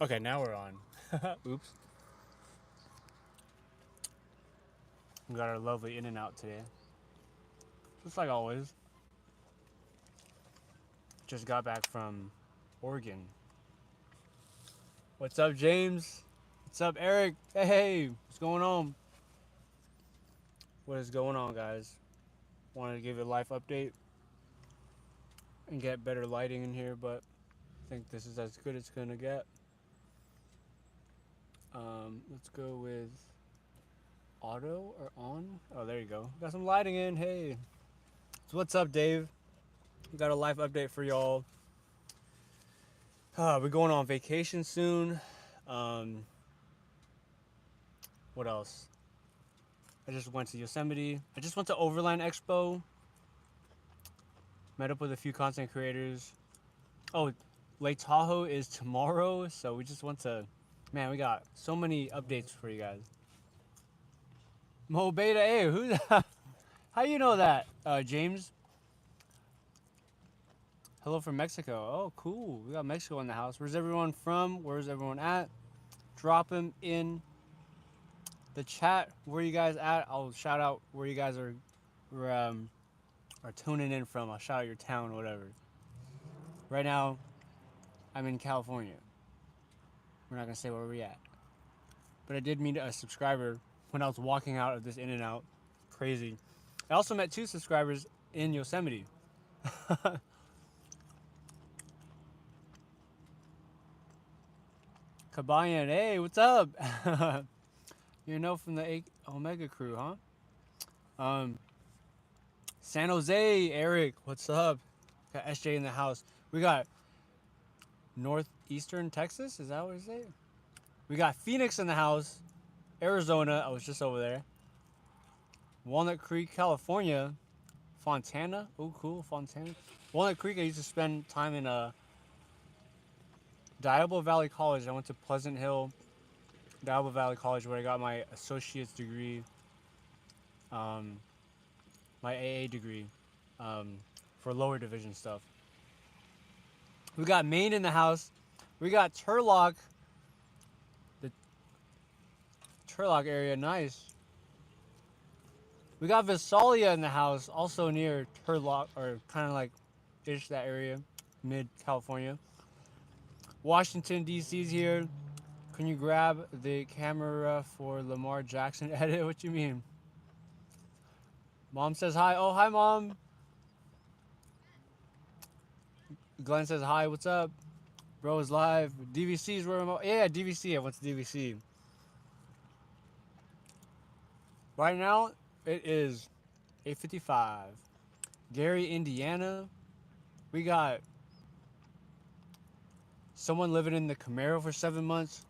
Okay, now we're on. Oops. We got our lovely in and out today. Just like always. Just got back from Oregon. What's up, James? What's up, Eric? Hey, what's going on? What is going on, guys? Wanted to give you a life update and get better lighting in here, but I think this is as good as it's gonna get. Let's go with auto or on. Oh, there you go. Got some lighting in. Hey. So what's up, Dave? Got a life update for y'all. We're going on vacation soon. Um, what else? I just went to Yosemite. I just went to Overland Expo. Met up with a few content creators. Oh, Lake Tahoe is tomorrow, so we just went to. Man, we got so many updates for you guys. Mo Beta, hey, who's that? How you know that, James? Hello from Mexico. Oh, cool. We got Mexico in the house. Where's everyone from? Where's everyone at? Drop them in the chat. Where you guys at? I'll shout out where you guys are tuning in from. I'll shout out your town or whatever. Right now, I'm in California. We're not gonna say where we're at. But I did meet a subscriber when I was walking out of this In and Out. Crazy. I also met 2 subscribers in Yosemite. Kabayan, hey, what's up? You know from the Omega crew, huh? San Jose, Eric, what's up? Got SJ in the house. We got northeastern Texas, is that what you say? We got Phoenix in the house. Arizona, I was just over there. Walnut Creek, California. Fontana, oh cool, Fontana. Walnut Creek, I used to spend time in Diablo Valley College. I went to Pleasant Hill, Diablo Valley College, where I got my associate's degree, um, my AA degree, for lower division stuff. We got Maine in the house. We got Turlock, the Turlock area, nice. We got Visalia in the house, also near Turlock, or kind of like ish that area, mid California. Washington DC's here. Can you grab the camera for Lamar Jackson edit? What you mean? Mom says hi. Oh, hi, Mom. Glenn says hi. What's up? Bro is live. DVC's where I'm at. Yeah, DVC. I went to DVC. Right now, it is 8:55. Gary, Indiana. We got someone living in the Camaro for 7 months.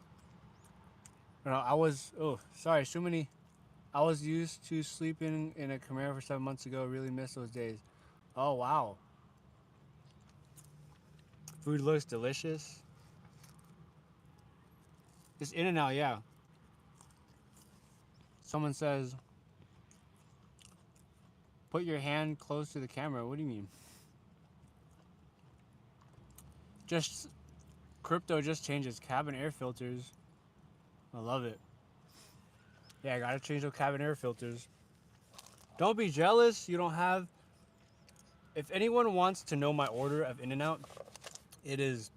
No, I was. Oh, sorry. So many. I was used to sleeping in a Camaro for 7 months ago. Really miss those days. Oh, wow. Food looks delicious. It's In and Out, yeah. Someone says, put your hand close to the camera. What do you mean? Just crypto just changes cabin air filters. I love it. Yeah, I gotta change those cabin air filters. Don't be jealous. You don't have. If anyone wants to know my order of In and Out, it is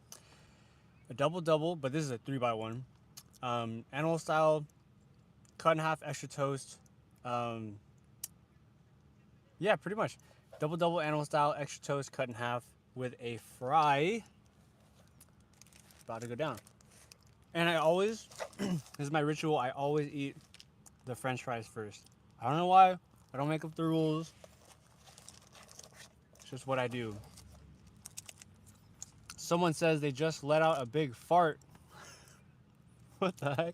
a double double, but this is a 3x1. Animal style, cut in half, extra toast. Yeah, pretty much. Double double animal style, extra toast, cut in half with a fry. About to go down. And I always, this is my ritual, I always eat the french fries first. I don't know why. I don't make up the rules. It's just what I do. Someone says they just let out a big fart. What the heck?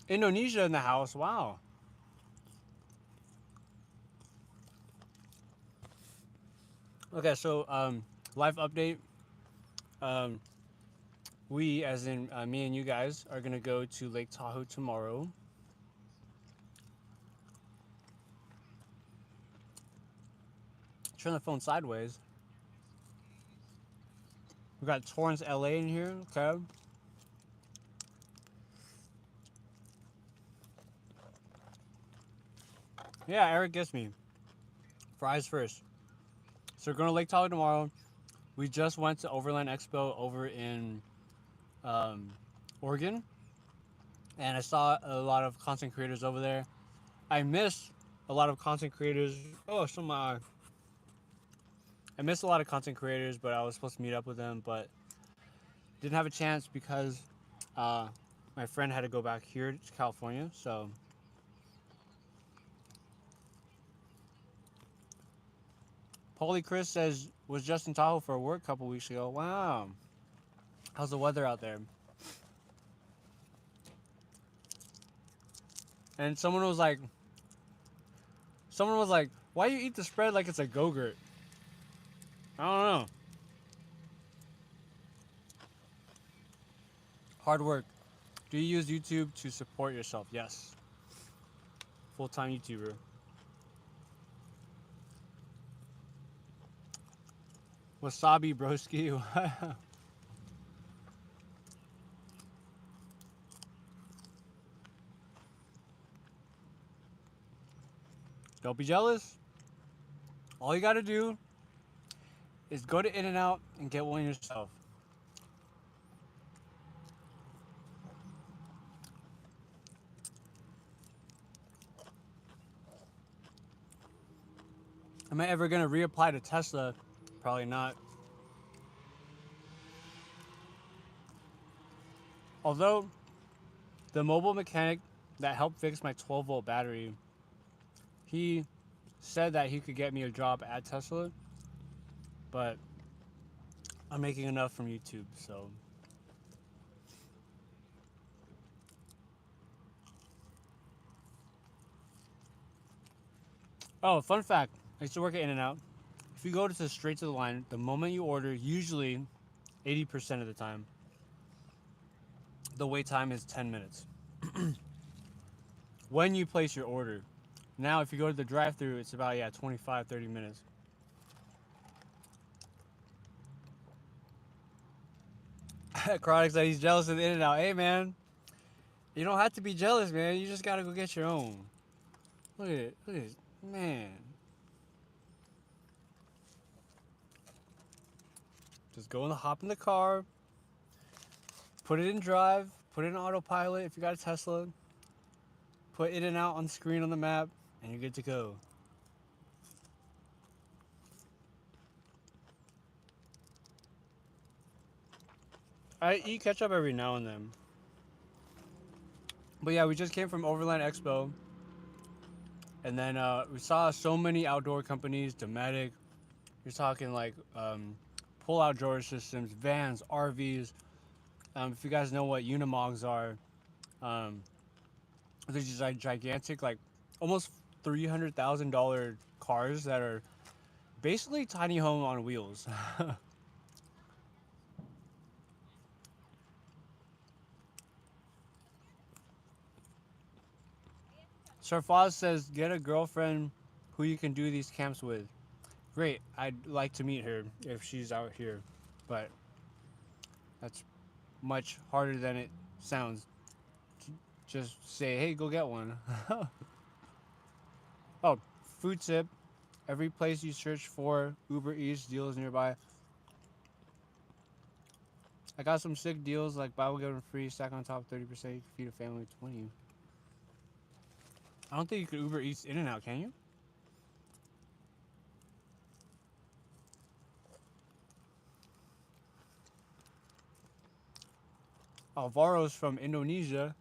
Indonesia in the house. Wow. Okay, so life update. We, as in me and you guys, are gonna go to Lake Tahoe tomorrow. Turn the phone sideways. We got Torrance, LA in here. Okay. Yeah, Eric gets me. Fries first. So we're going to Lake Tahoe tomorrow. We just went to Overland Expo over in Oregon. And I saw a lot of content creators over there. I missed a lot of content creators. Oh, so my. I missed a lot of content creators, but I was supposed to meet up with them, but didn't have a chance because my friend had to go back here to California. So Paulie Chris says was just in Tahoe for work a couple weeks ago. Wow. How's the weather out there? And someone was like, why you eat the spread like it's a Go-Gurt? I don't know. Hard work. Do you use YouTube to support yourself? Yes. Full-time YouTuber. Wasabi broski. Don't be jealous. All you gotta do is go to In-N-Out and get one yourself. Am I ever gonna reapply to Tesla? Probably not. Although, the mobile mechanic that helped fix my 12-volt battery, he said that he could get me a job at Tesla, but I'm making enough from YouTube, so. Oh, fun fact. I used to work at In-N-Out. If you go to straight to the line, the moment you order, usually 80% of the time, the wait time is 10 minutes. When you place your order. Now, if you go to the drive-thru, it's about, 25, 30 minutes. Chronic said he's jealous of the In-N-Out. Hey, man. You don't have to be jealous, man. You just got to go get your own. Look at it. Look at it. Man. Just go and hop in the car. Put it in drive. Put it in autopilot if you got a Tesla. Put In-N-Out on the screen on the map. And you're good to go. I eat ketchup every now and then. But yeah, we just came from Overland Expo. And then we saw so many outdoor companies, Dometic. You're talking like pull-out drawer systems, vans, RVs. If you guys know what Unimogs are, they're just like gigantic, like almost $300,000 cars that are basically tiny home on wheels. Sarfaz says, get a girlfriend who you can do these camps with. Great, I'd like to meet her if she's out here, but that's much harder than it sounds. Just say, hey, go get one. Oh, food tip. Every place you search for Uber Eats deals nearby. I got some sick deals like buy one get one free, stack on top 30%, you can feed a family of 20. I don't think you could Uber Eats In-N-Out, can you? Alvaro's from Indonesia.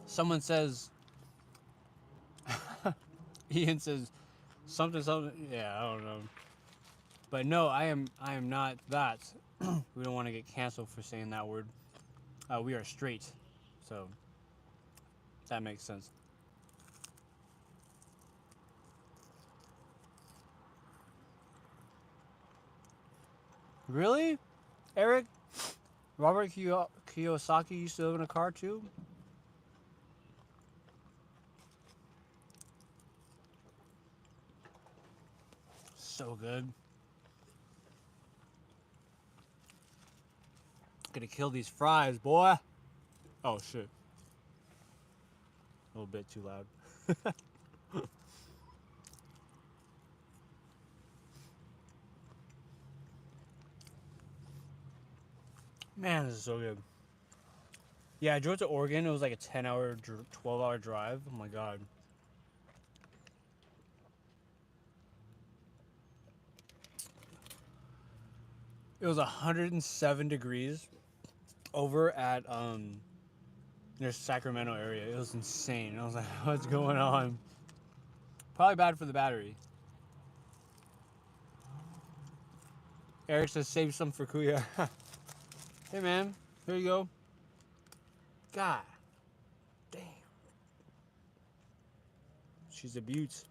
Someone says, Ian says, something. Yeah, I don't know. But no, I am not that. We don't want to get canceled for saying that word. We are straight, so that makes sense. Really, Eric? Robert Kiyosaki used to live in a car too? so good. Gonna kill these fries, boy. Oh shit. A little bit too loud. Man, this is so good. Yeah, I drove to Oregon. It was like a 10-hour, 12-hour drive. Oh my god. It was 107 degrees over at near Sacramento area. It was insane. I was like, what's going on? Probably bad for the battery. Eric says save some for Kuya. Hey man, here you go. God damn. She's a beaut.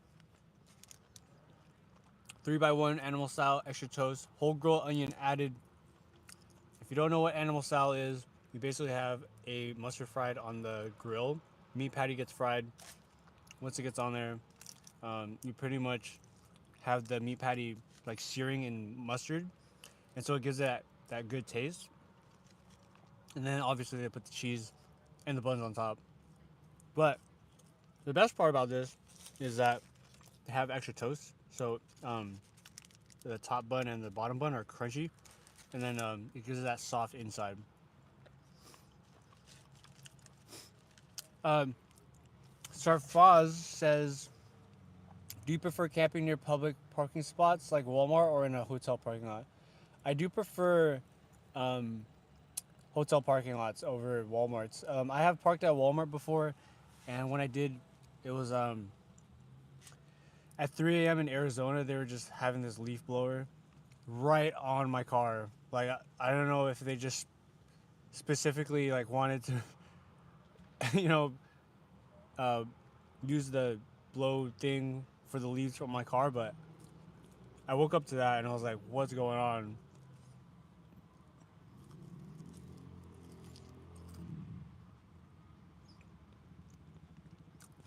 3x1 animal style, extra toast, whole grilled onion added. If you don't know what animal style is, you basically have a mustard fried on the grill. Meat patty gets fried. Once it gets on there, you pretty much have the meat patty like searing in mustard, and so it gives that good taste. And then obviously they put the cheese and the buns on top. But the best part about this is that they have extra toast, so the top bun and the bottom bun are crunchy, and then it gives it that soft inside. Sarfaz says, do you prefer camping near public parking spots like Walmart or in a hotel parking lot? I do prefer hotel parking lots over Walmarts. I have parked at Walmart before, and when I did, it was at 3 a.m. in Arizona. They were just having this leaf blower right on my car. Like I don't know if they just specifically like wanted to, you know, use the blow thing for the leaves from my car, but I woke up to that and I was like, what's going on?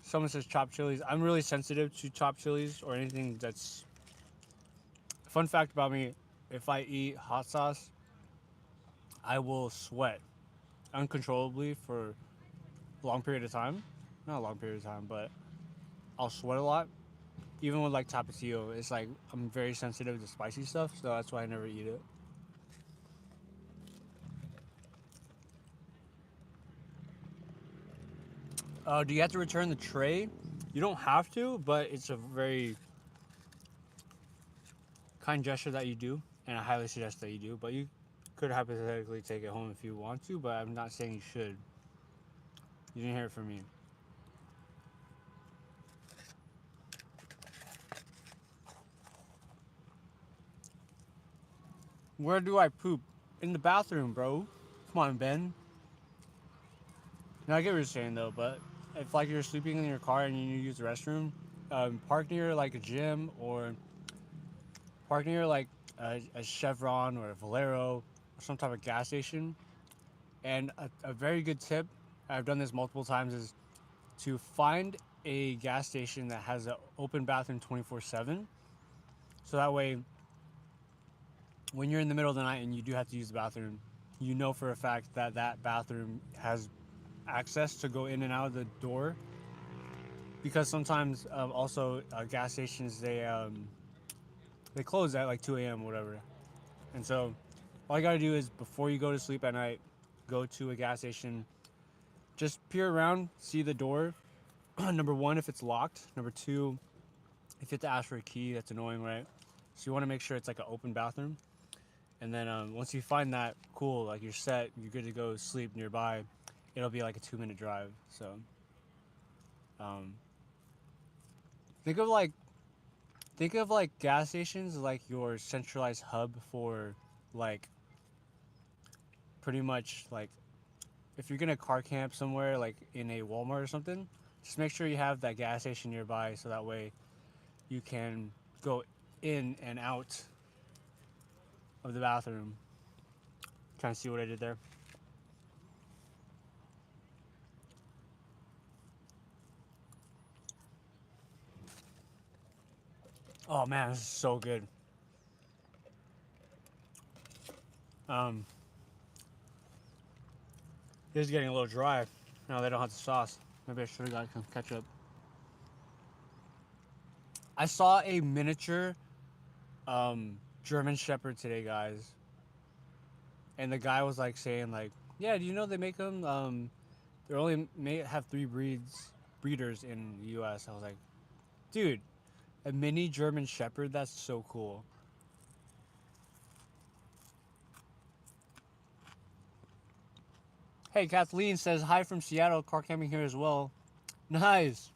Someone says chopped chilies. I'm really sensitive to chopped chilies or anything that's... Fun fact about me, if I eat hot sauce, I will sweat uncontrollably for a long period of time. Not a long period of time, but I'll sweat a lot. Even with like tapatio, it's like I'm very sensitive to spicy stuff, so that's why I never eat it. Do you have to return the tray? You don't have to, but it's a very kind gesture that you do, and I highly suggest that you do. But you could hypothetically take it home if you want to, but I'm not saying you should. You didn't hear it from me. Where do I poop? In the bathroom, bro. Come on, Ben. Now I get what you're saying though, but if like you're sleeping in your car and you need to use the restroom, park near like a gym or park near like a Chevron or a Valero or some type of gas station. And a very good tip, I've done this multiple times, is to find a gas station that has an open bathroom 24/7. So that way, when you're in the middle of the night and you do have to use the bathroom, you know for a fact that that bathroom has access to go in and out of the door. Because sometimes also gas stations, they close at like 2 a.m. or whatever. And so all you gotta do is before you go to sleep at night, go to a gas station, just peer around, see the door. Number one, if it's locked. Number two, if you have to ask for a key, that's annoying, right? So you want to make sure it's like an open bathroom. And then once you find that, cool, like you're set, you're good to go sleep nearby. It'll be like a 2-minute drive. So think of like gas stations like your centralized hub for like pretty much like if you're gonna car camp somewhere like in a Walmart or something, just make sure you have that gas station nearby so that way you can go in and out of the bathroom. Trying to see what I did there. Oh man, this is so good. It is getting a little dry. Now they don't have the sauce. Maybe I should have got some ketchup. I saw a miniature German Shepherd today, guys, and the guy was like saying like, "Yeah, do you know they make them? They only have 3 breeders in the U.S." I was like, "Dude, a mini German Shepherd? That's so cool." Hey, Kathleen says hi from Seattle. Car camping here as well. Nice.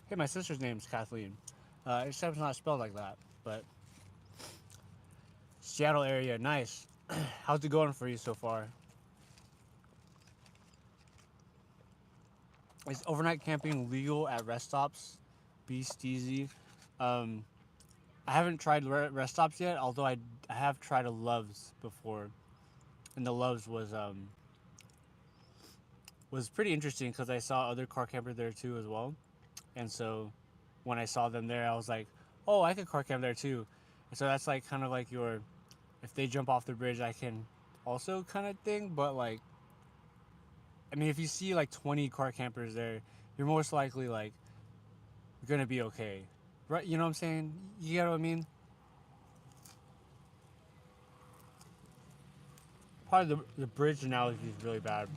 Hey, my sister's name's Kathleen. Except it's not spelled like that, but Seattle area, nice. How's it going for you so far? Is overnight camping legal at rest stops? Be steezy. Um, I haven't tried rest stops yet, although I have tried a Love's before, and the Love's was pretty interesting because I saw other car campers there too as well, and so when I saw them there, I was like, oh, I could car camp there too, and so that's like kind of like your, if they jump off the bridge, I can also kind of thing, but like, I mean, if you see like 20 car campers there, you're most likely like gonna be okay, right? You know what I'm saying? You get what I mean? Probably the bridge analogy is really bad.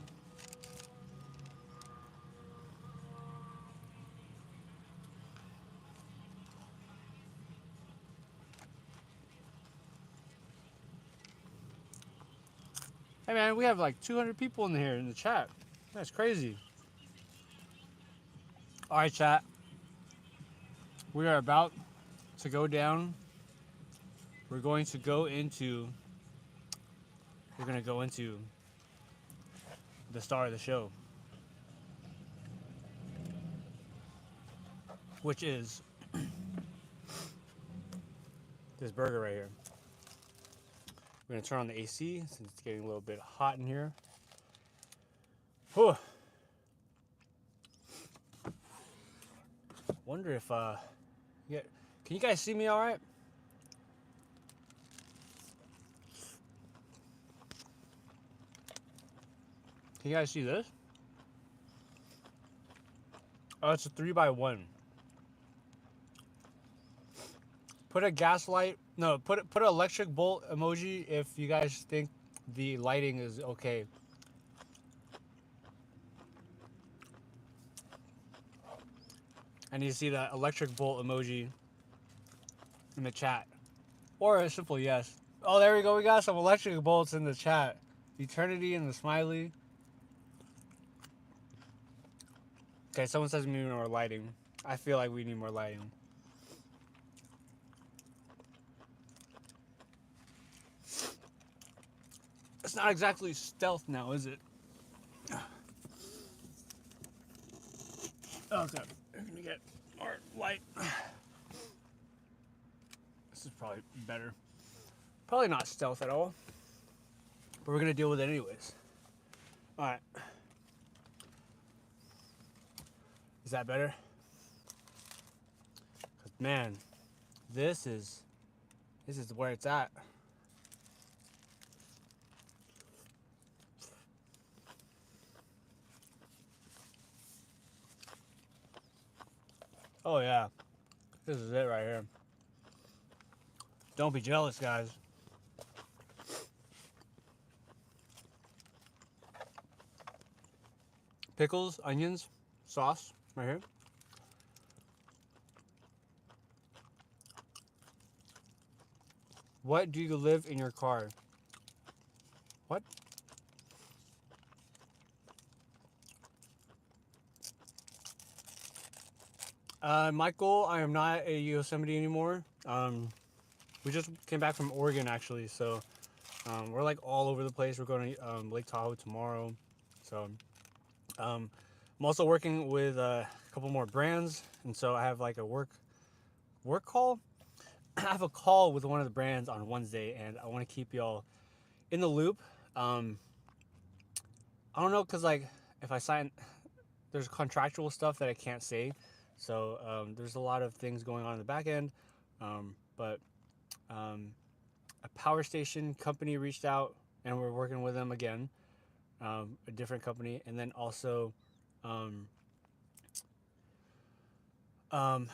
Hey man, we have like 200 people in here in the chat. That's crazy. All right, chat. We are about to go down. We're going to go into. We're gonna go into the star of the show, which is this burger right here. We're gonna turn on the AC since it's getting a little bit hot in here. Whew. Wonder if yeah, can you guys see me all right? Can you guys see this? Oh, it's a 3x1. Put a gaslight. No, put an electric bolt emoji if you guys think the lighting is okay. I need to see that electric bolt emoji in the chat, or a simple yes. Oh, there we go. We got some electric bolts in the chat. Eternity and the smiley. Okay, someone says we need more lighting. I feel like we need more lighting. It's not exactly stealth now, is it? Okay, we're gonna get more light. This is probably better. Probably not stealth at all, but we're gonna deal with it anyways. All right. Is that better? 'Cause man, this is where it's at. Oh yeah, this is it right here. Don't be jealous, guys. Pickles, onions, sauce right here. What do you live in your car? What? Michael, I am not a Yosemite anymore. We just came back from Oregon actually, so we're like all over the place. We're going to Lake Tahoe tomorrow, so I'm also working with a couple more brands, and so I have like a work call. I have a call with one of the brands on Wednesday, and I want to keep y'all in the loop. I don't know, cause like if I sign, there's contractual stuff that I can't say, so there's a lot of things going on in the back end. But a power station company reached out, and we're working with them again. A different company, and then also um, um,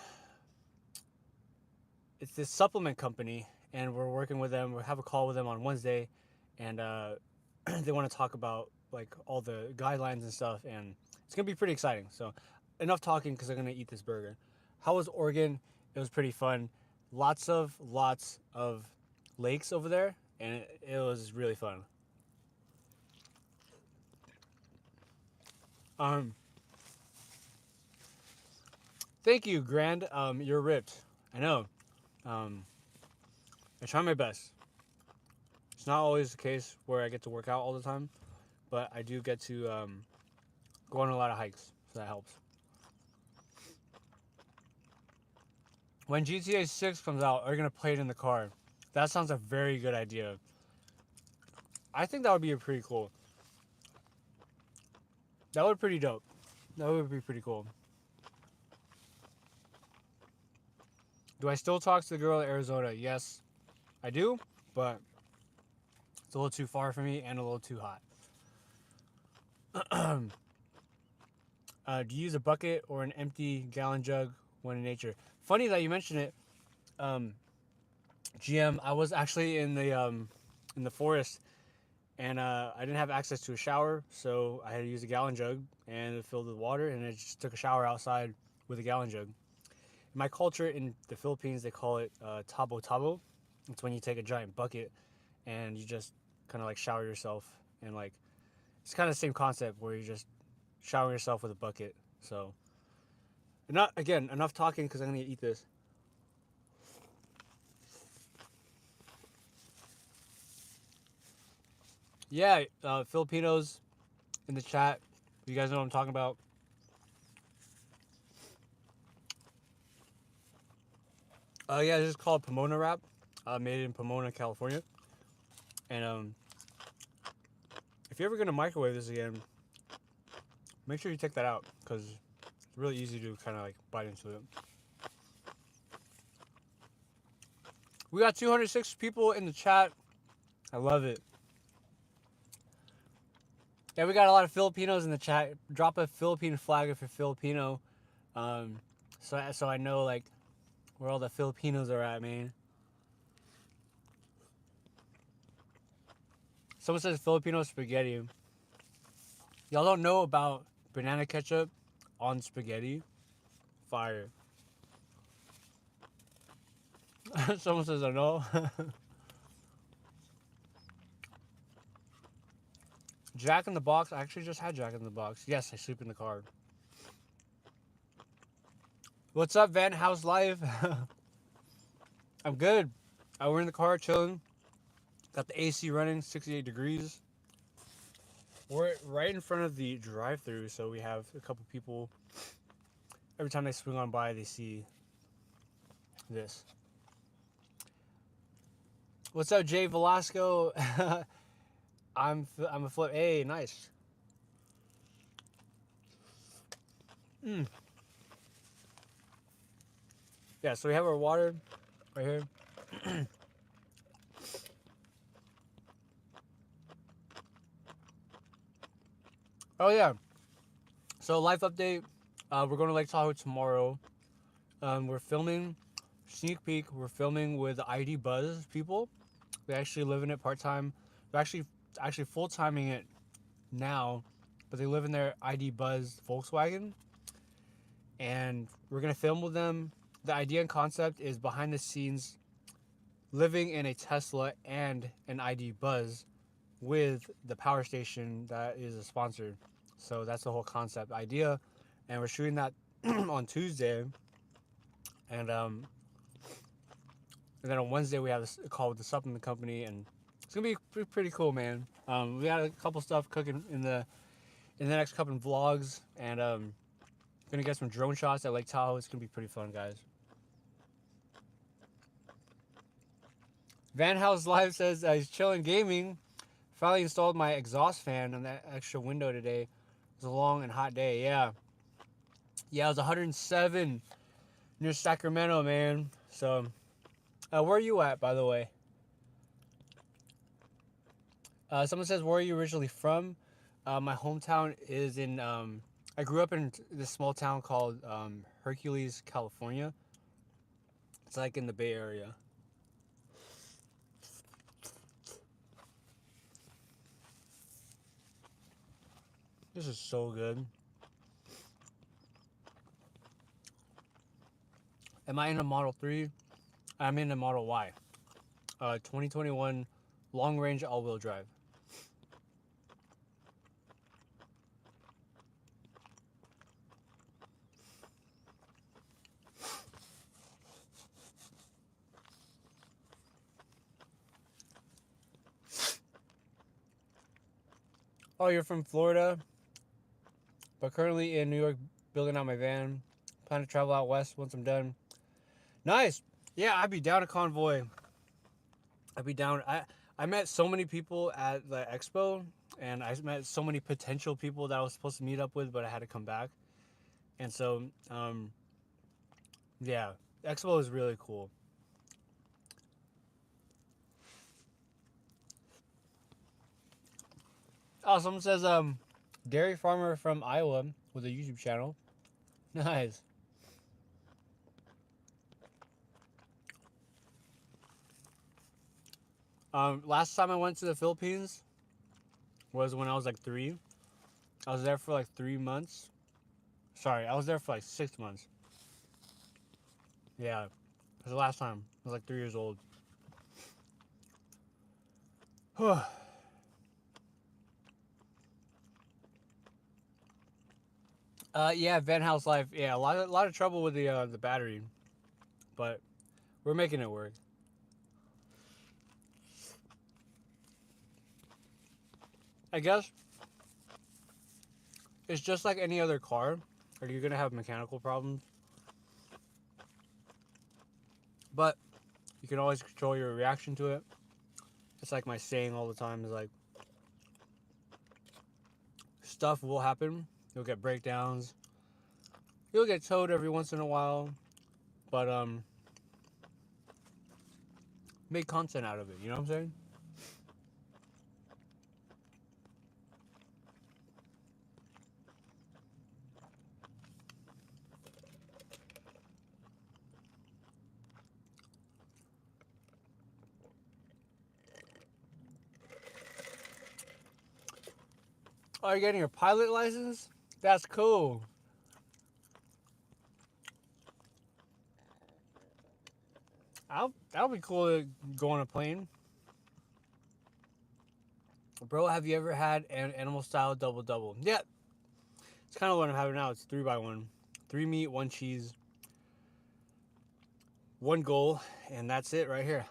it's this supplement company, and we're working with them. We have a call with them on Wednesday, and they want to talk about like all the guidelines and stuff, and it's gonna be pretty exciting. So, enough talking because I'm gonna eat this burger. How was Oregon? It was pretty fun. Lots of lakes over there, and it was really fun. Um, Thank you, Grand. You're ripped. I know. Um, I try my best. It's not always the case where I get to work out all the time, but I do get to go on a lot of hikes, so that helps. When GTA 6 comes out, are you gonna play it in the car? That sounds a very good idea. I think that would be pretty cool. That would be pretty dope. That would be pretty cool. Do I still talk to the girl in Arizona? Yes, I do, but it's a little too far for me and a little too hot. Do you use a bucket or an empty gallon jug when in nature? Funny that you mention it. Um, GM, I was actually in the forest, and I didn't have access to a shower, so I had to use a gallon jug and it filled with water, and I just took a shower outside with a gallon jug. In my culture in the Philippines, they call it tabo tabo. It's when you take a giant bucket and you just kind of like shower yourself, and like it's kind of the same concept where you just shower yourself with a bucket. So, not again enough talking because I'm gonna eat this. Yeah, Filipinos in the chat. You guys know what I'm talking about. Yeah, this is called Pomona wrap. Made in Pomona, California. And if you're ever gonna microwave this again, make sure you take that out because it's really easy to kind of like bite into it. We got 206 people in the chat. I love it. Yeah, we got a lot of Filipinos in the chat. Drop a Philippine flag if you're Filipino, so I know like where all the Filipinos are at, man. Someone says Filipino spaghetti. Y'all don't know about banana ketchup on spaghetti? Fire. Someone says I know. Jack in the Box. I actually just had Jack in the Box. Yes, I sleep in the car. What's up, Van? How's life? I'm good. We're in the car chilling. Got the AC running, 68 degrees. We're right in front of the drive-through, so we have a couple people. Every time they swing on by, they see this. What's up, Jay Velasco? I'm a flip. Hey, nice. Yeah, so we have our water right here. Oh yeah. So life update. We're going to Lake Tahoe tomorrow. We're filming. Sneak peek. We're filming with ID Buzz people. They actually live in it part time. They're actually full timing it now, but they live in their ID Buzz Volkswagen, and we're gonna film with them. The idea and concept is behind the scenes, living in a Tesla and an ID Buzz with the power station that is a sponsor. So that's the whole concept idea, and we're shooting that on Tuesday, and then on Wednesday we have a call with the supplement company, and it's gonna be pretty cool, man. We got a couple stuff cooking in the next couple of vlogs, and gonna get some drone shots at Lake Tahoe. It's gonna be pretty fun, guys. Van House Live says he's chilling gaming. Finally installed my exhaust fan on that extra window today. It was a long and hot day. Yeah, it was 107 near Sacramento, man. So Where are you at, by the way? Someone says, where are you originally from? My hometown is in, I grew up in this small town called Hercules, California. It's like in the Bay Area. This is so good. Am I in a Model 3? I'm in a Model Y. 2021 long range all wheel drive. Oh, you're from Florida, but currently in New York building out my van. Plan to travel out west once I'm done. Nice. Yeah, I'd be down to convoy. I'd be down. I met so many people at the expo, and I met so many potential people that I was supposed to meet up with, but I had to come back. And so, yeah, expo is really cool. Oh, someone says dairy farmer from Iowa with a YouTube channel. Nice. Last time I went to the Philippines was when I was like 3. I was there for like 3 months. Sorry, I was there for like 6 months. Yeah, it was the last time. I was like 3 years old. Yeah, van house life. Yeah, a lot of trouble with the battery, but we're making it work. I guess it's just like any other car. Like you're gonna have mechanical problems, but you can always control your reaction to it. It's like my saying all the time is like, stuff will happen. You'll get breakdowns. You'll get towed every once in a while, but make content out of it. You know what I'm saying? Oh, you're getting your pilot license? That's cool. That'll be cool to go on a plane. Bro, have you ever had an animal style double double? Yeah, it's kind of what I'm having now. It's 3x1, 3 meat, 1 cheese, 1 goal, and that's it right here.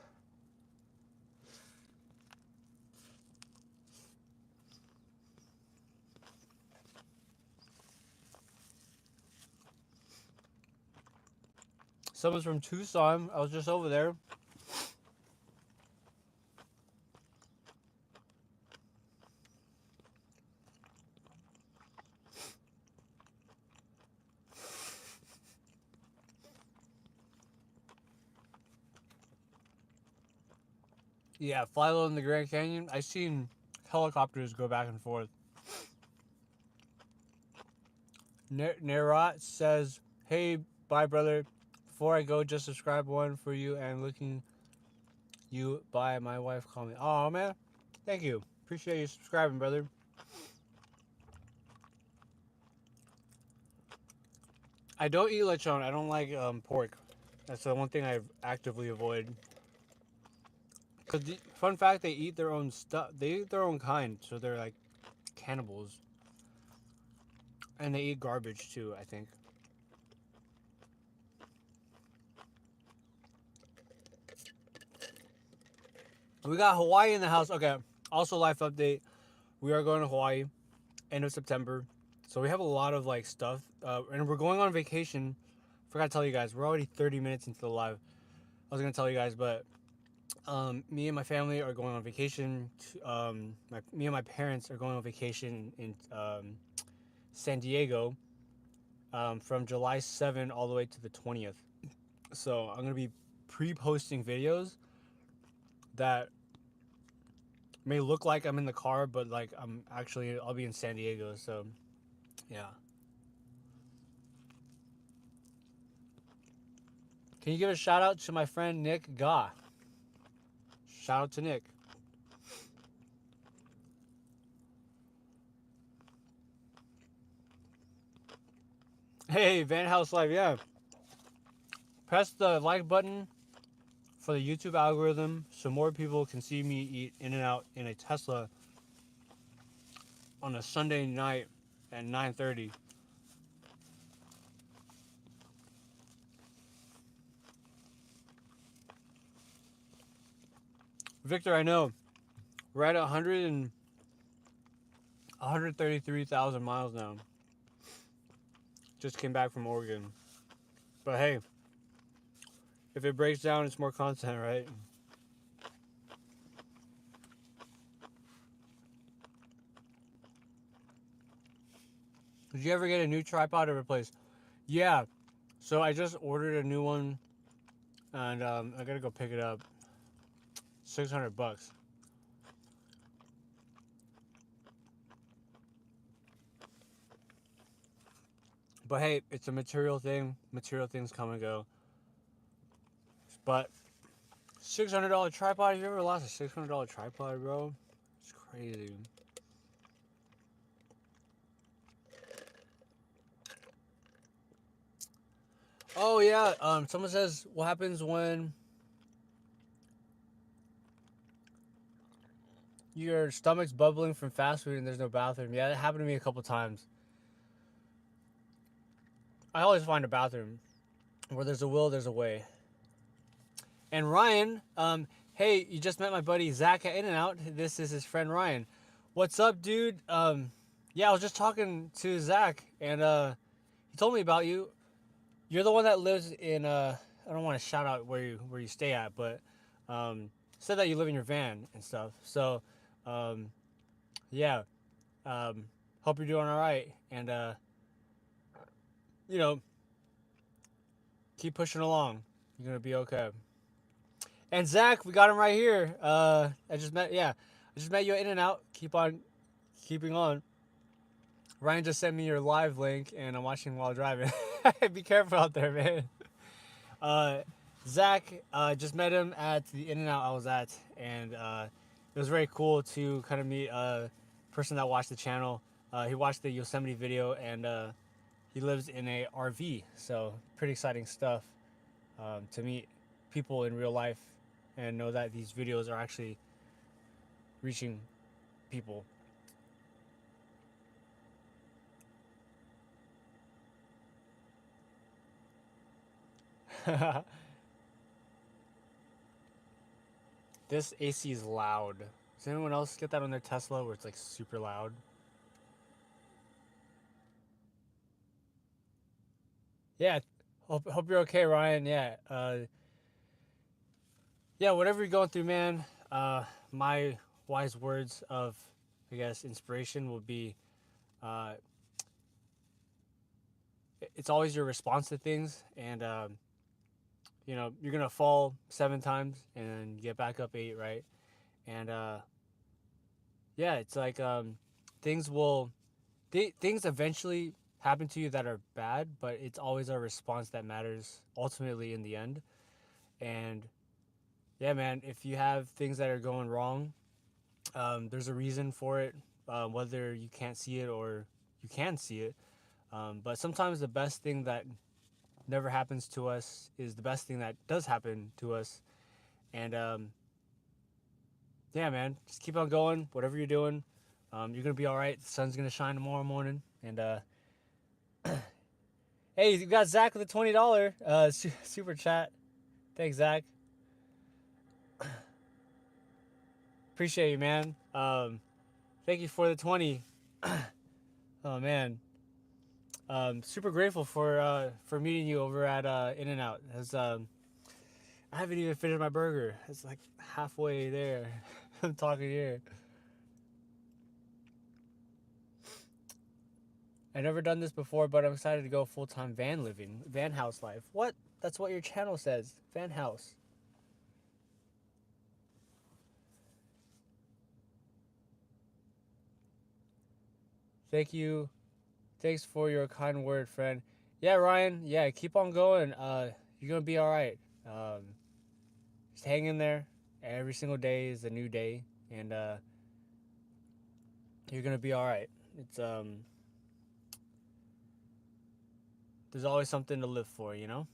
Someone's from Tucson. I was just over there. Yeah, fly low in the Grand Canyon. I seen helicopters go back and forth. Nerat says, "Hey, bye, brother. Before I go, just subscribe one for you and looking you by my wife calling me." Oh man, thank you. Appreciate you subscribing, brother. I don't eat lechon. I don't like pork. That's the one thing I actively avoid. Cause fun fact, they eat their own stuff. They eat their own kind, so they're like cannibals. And they eat garbage too, I think. We got Hawaii in the house. Okay. Also, life update. We are going to Hawaii end of September. So we have a lot of like stuff. And we're going on vacation. Forgot to tell you guys, we're already 30 minutes into the live. I was going to tell you guys, but me and my family are going on vacation. Me and my parents are going on vacation in San Diego from July 7 all the way to the 20th. So I'm going to be pre-posting videos that may look like I'm in the car, but like I'll be in San Diego. So yeah. Can you give a shout out to my friend Nick Ga? Shout out to Nick. Hey, Van House Live, yeah. Press the like button for the YouTube algorithm so more people can see me eat In-N-Out in a Tesla on a Sunday night at 9:30. Victor, I know. We're at 133,000 miles now. Just came back from Oregon. But hey, if it breaks down, it's more content, right? Did you ever get a new tripod to replace? Yeah. So I just ordered a new one, and I gotta go pick it up. $600. But hey, it's a material thing. Material things come and go. But $600 tripod. Have you ever lost a $600 tripod, bro? It's crazy. Oh yeah. Someone says, what happens when your stomach's bubbling from fast food and there's no bathroom? Yeah, that happened to me a couple times. I always find a bathroom. Where there's a will, there's a way. And Ryan, hey, you just met my buddy Zach at In-N-Out. This is his friend Ryan. What's up, dude? Yeah, I was just talking to Zach, and he told me about you. You're the one that lives in I don't want to shout out where you stay at, but said that you live in your van and stuff. So, yeah, hope you're doing all right, and you know, keep pushing along. You're gonna be okay. And Zach, we got him right here. I just met you at In-N-Out. Keep on keeping on. Ryan just sent me your live link, and I'm watching while driving. Be careful out there, man. Zach, just met him at the In-N-Out I was at, and it was very cool to kind of meet a person that watched the channel. He watched the Yosemite video, and he lives in a RV, so pretty exciting stuff to meet people in real life and know that these videos are actually reaching people. This AC is loud. Does anyone else get that on their Tesla where it's like super loud? Yeah, hope you're okay, Ryan. Yeah, yeah, whatever you're going through, man. My wise words of, I guess, inspiration will be, uh, it's always your response to things, and you know, you're gonna fall 7 times and get back up 8, right? And yeah, it's like things will, things eventually happen to you that are bad, but it's always our response that matters ultimately in the end. And yeah, man, if you have things that are going wrong, there's a reason for it, whether you can't see it or you can see it. But sometimes the best thing that never happens to us is the best thing that does happen to us. And yeah, man, just keep on going. Whatever you're doing, you're gonna be all right. The sun's gonna shine tomorrow morning. And hey, you got Zach with a $20 super chat. Thanks, Zach. Appreciate you, man. Thank you for the 20. Oh man, super grateful for meeting you over at In-N-Out. As I haven't even finished my burger. It's like halfway there. I'm talking here. I've never done this before, but I'm excited to go full-time van living, van house life. What? That's what your channel says, van house. Thank you. Thanks for your kind word, friend. Yeah, Ryan. Yeah, keep on going. You're gonna be all right. Just hang in there. Every single day is a new day, and you're gonna be all right. It's there's always something to live for, you know.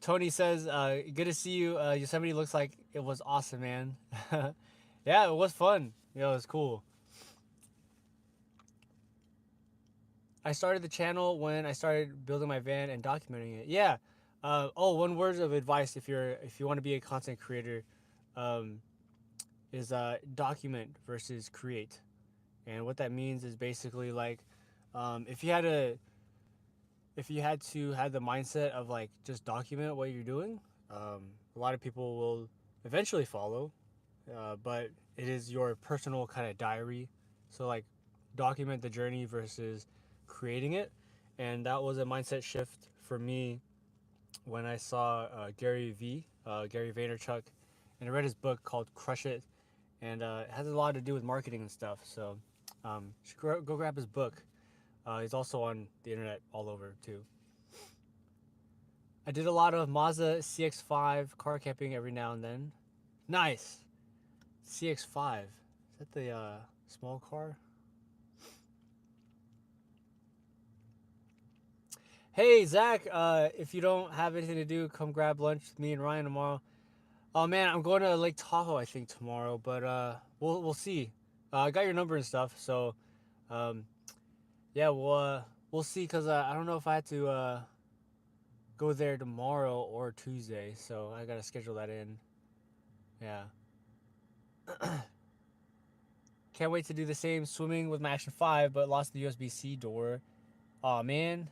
Tony says, "Good to see you. Yosemite looks like it was awesome, man. Yeah, it was fun. It was cool. I started the channel when I started building my van and documenting it. Yeah. One word of advice if you want to be a content creator, um, is document versus create. And what that means is basically like, um, if you had a if you had to have the mindset of like just document what you're doing, a lot of people will eventually follow, but it is your personal kind of diary. So like document the journey versus creating it, and that was a mindset shift for me when I saw Gary Vaynerchuk, and I read his book called Crush It, and it has a lot to do with marketing and stuff. So you should go grab his book. He's also on the internet all over too. I did a lot of Mazda CX-5 car camping every now and then. Nice. CX-5. Is that the small car? Hey Zach, if you don't have anything to do, come grab lunch with me and Ryan tomorrow. Oh man, I'm going to Lake Tahoe I think tomorrow, but we'll see. I got your number and stuff, so um, yeah, we'll see. Cause I don't know if I had to go there tomorrow or Tuesday, so I gotta schedule that in. Yeah. Can't wait to do the same swimming with my Action 5, but lost the USB-C door. Aw, man.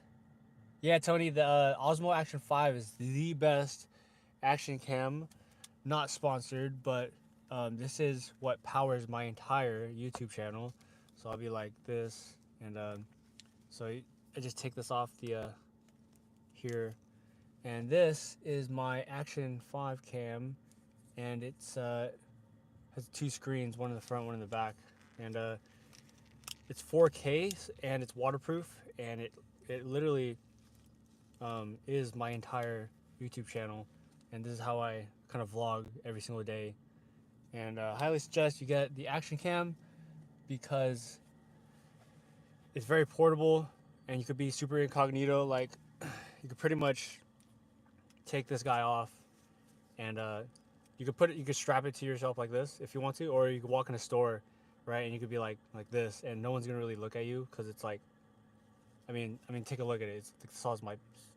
Yeah, Tony, the Osmo Action 5 is the best action cam. Not sponsored, but this is what powers my entire YouTube channel. So I'll be like this, and so I just take this off the here, and this is my Action 5 cam, and it's has two screens, one in the front, one in the back, and it's 4K and it's waterproof, and it literally is my entire YouTube channel, and this is how I kind of vlog every single day. And highly suggest you get the action cam because it's very portable, and you could be super incognito. Like you could pretty much take this guy off, and you could strap it to yourself like this if you want to, or you could walk in a store, right, and you could be like this, and no one's gonna really look at you because it's like, I mean, take a look at it. It's the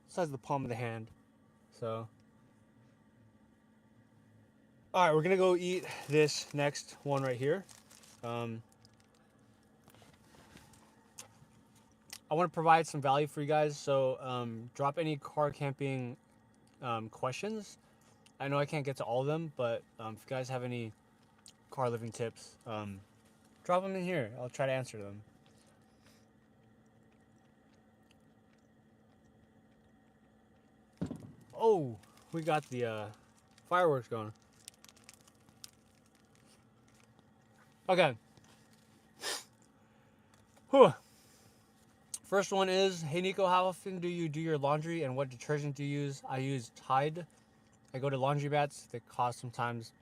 size of the palm of the hand. So, all right, we're gonna go eat this next one right here. Um, I want to provide some value for you guys, so drop any car camping questions. I know I can't get to all of them, but if you guys have any car living tips, drop them in here. I'll try to answer them. Oh, we got the fireworks going. Okay. Whew. First one is, hey Nico, how often do you do your laundry and what detergent do you use? I use Tide. I go to laundromats that cost sometimes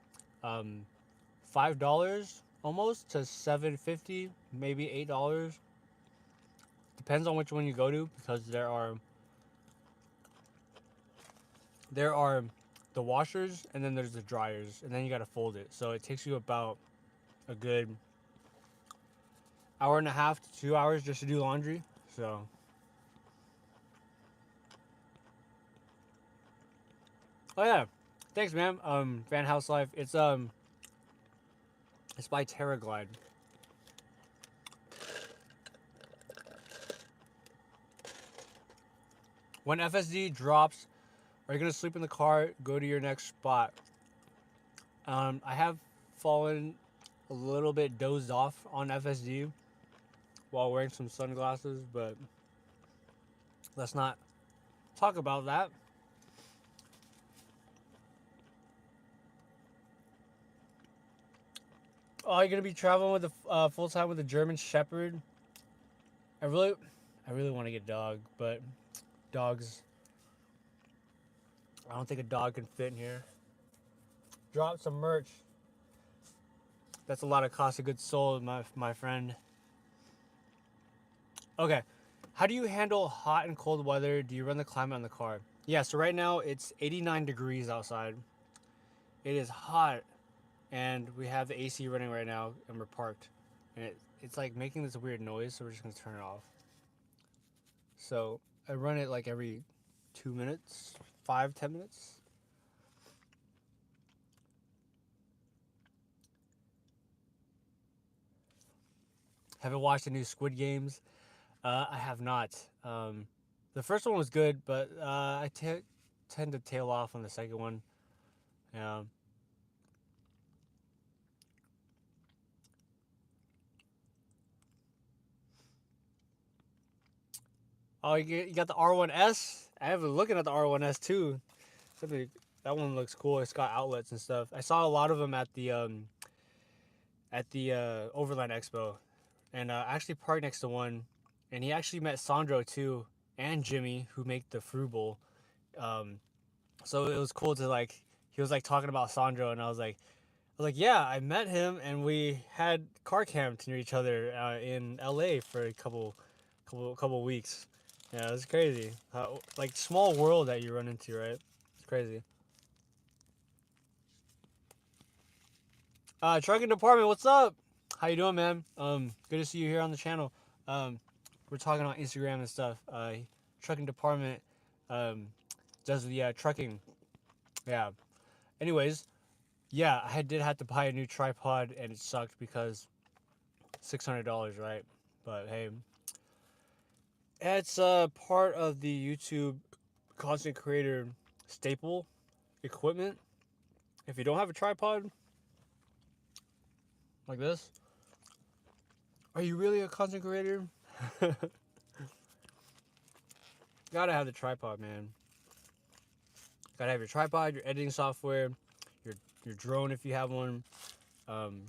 $5 almost to $7.50, maybe $8. Depends on which one you go to, because there are the washers, and then there's the dryers, and then you gotta fold it. So it takes you about a good hour and a half to 2 hours just to do laundry. So oh yeah, thanks man. Van House Life. It's by TerraGlide. When FSD drops, are you gonna sleep in the car? Go to your next spot. I have fallen a little bit dozed off on FSD while wearing some sunglasses, but let's not talk about that. Oh, you're gonna be traveling with the full time with a German Shepherd. I really, I really want to get a dog, but dogs. I don't think a dog can fit in here. Drop some merch. That's a lot of cost of goods sold, my friend. Okay, how do you handle hot and cold weather? Do you run the climate on the car? Yeah, so right now it's 89 degrees outside. It is hot, and we have the AC running right now, and we're parked, and it's like making this weird noise, so we're just gonna turn it off. So I run it like every 2 minutes, 5-10 minutes. Haven't watched the new Squid Games. I have not. The first one was good, but I tend to tail off on the second one. Yeah. Oh, you got the R1S? I have been looking at the R1S too. Something that one looks cool. It's got outlets and stuff. I saw a lot of them at the Overland expo, and I actually parked next to one, and he actually met Sandro too, and Jimmy, who make the Fruit Bowl. Um, so it was cool to like. He was like talking about Sandro, and I was like, yeah, I met him, and we had car camped near each other in LA for a couple weeks. Yeah, it was crazy. Like small world that you run into, right? It's crazy. Trucking department, what's up? How you doing, man? Good to see you here on the channel. We're talking on Instagram and stuff. Trucking department, um, does the trucking. Yeah. Anyways, yeah, I did have to buy a new tripod, and it sucked because $600, right? But hey, it's part of the YouTube content creator staple equipment. If you don't have a tripod like this, are you really a content creator? Gotta have the tripod, man. Gotta have your tripod, your editing software, your drone if you have one, um,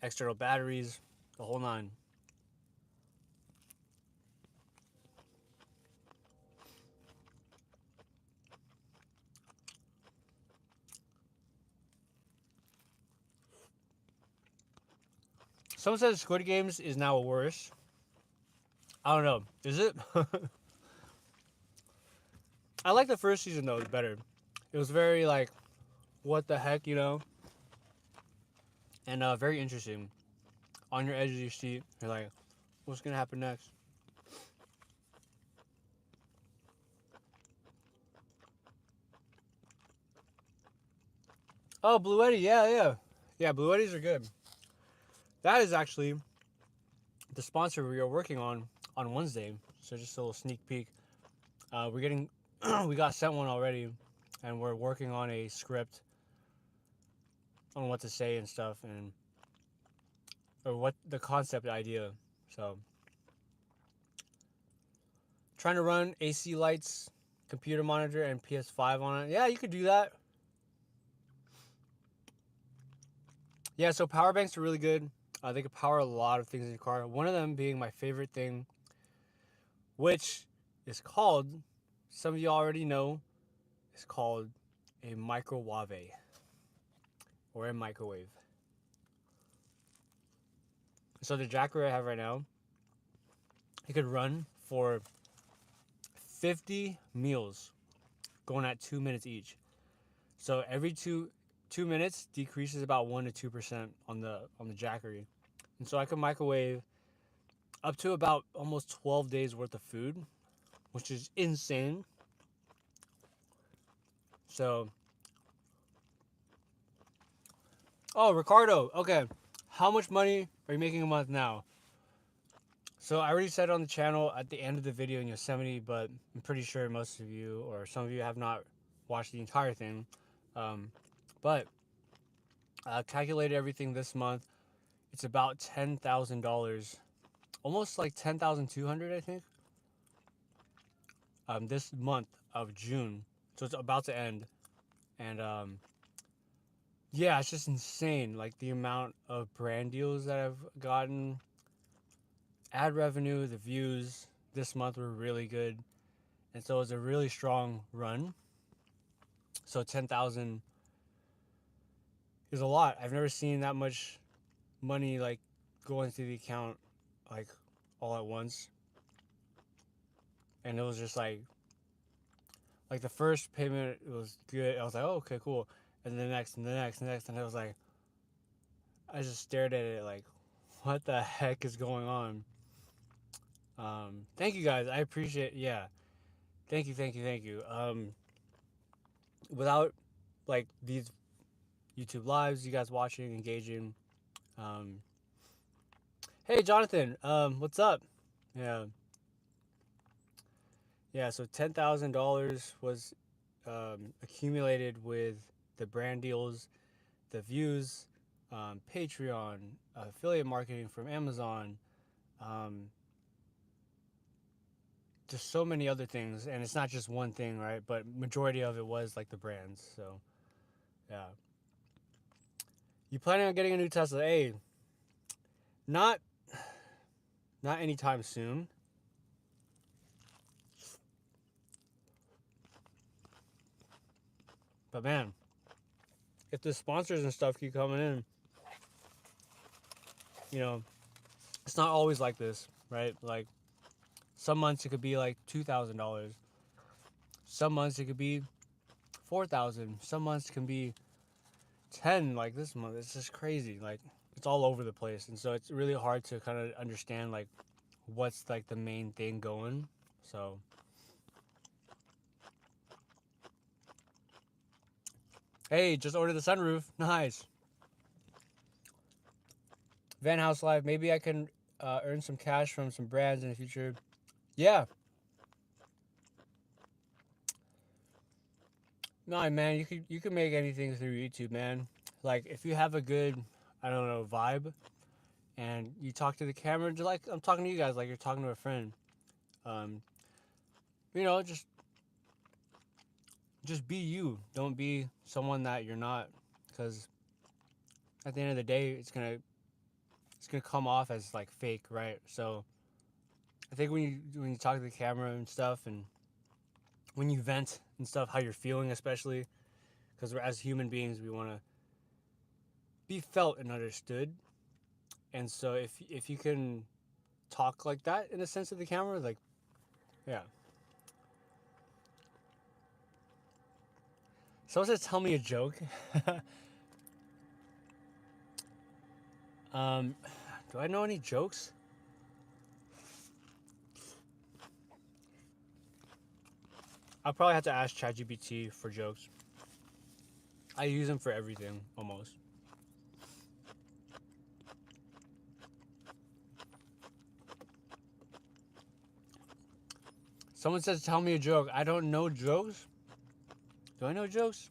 external batteries, the whole nine. Someone says Squid Games is now worse. I don't know. Is it? I like the first season though better. It was very like, what the heck, you know, and very interesting. On your edge of your seat, you're like, what's gonna happen next? Oh, Blue Eddy, yeah. Blue Eddies are good. That is actually the sponsor we are working on Wednesday. So just a little sneak peek. We're getting, we got sent one already, and we're working on a script on what to say and stuff, and or what the concept idea. So trying to run AC lights, computer monitor, and PS5 on it. Yeah, you could do that. Yeah, so power banks are really good. They can power a lot of things in your car. One of them being my favorite thing, which is called, some of you already know, it's called a microwave or a microwave. So the Jacker I have right now, it could run for 50 meals, going at 2 minutes each. So every two minutes decreases about 1 to 2% on the Jackery, and so I could microwave up to about almost 12 days worth of food, which is insane. So, oh, Ricardo, okay, how much money are you making a month now? So I already said it on the channel at the end of the video in Yosemite, but I'm pretty sure most of you or some of you have not watched the entire thing. But I calculated everything this month. It's about $10,000, almost like 10,200, I think. This month of June, so it's about to end, and yeah, it's just insane. Like the amount of brand deals that I've gotten, ad revenue, the views this month were really good. And so it was a really strong run. So 10,000 is a lot. I've never seen that much money like go into the account like all at once. And it was just like the first payment was good. I was like, oh, okay, cool. And the next and the next and the next, and I was like, I just stared at it like, what the heck is going on? Thank you guys. I appreciate. Yeah, thank you, thank you, thank you. Without like these YouTube lives, you guys watching, engaging. Um, hey, Jonathan. What's up? Yeah, yeah. So $10,000 was accumulated with the brand deals, the views, Patreon, affiliate marketing from Amazon, um, just so many other things. And it's not just one thing, right? But majority of it was like the brands. So yeah. You planning on getting a new Tesla? Hey, not not anytime soon. But man, if the sponsors and stuff keep coming in, you know, it's not always like this, right? Like some months it could be like $2,000. Some months it could be 4,000. Some months can be 10 like this month. It's just crazy. Like it's all over the place. And so it's really hard to kind of understand like what's like the main thing going. So hey, just ordered the sunroof. Nice. Van House Life. Maybe I can earn some cash from some brands in the future. Yeah. No, man, you can make anything through YouTube, man. Like if you have a good, I don't know, vibe, and you talk to the camera, just like I'm talking to you guys, like you're talking to a friend. Um, just be you. Don't be someone that you're not, because at the end of the day, it's gonna come off as like fake, right? So I think when you talk to the camera and stuff, and when you vent and stuff, how you're feeling, especially because we're as human beings, we want to be felt and understood. And so if you can talk like that in a sense of the camera, like yeah. Someone says, "Tell me a joke." um, do I know any jokes? I'll probably have to ask ChatGPT for jokes. I use them for everything almost. Someone says, "Tell me a joke." I don't know jokes. Do I know jokes?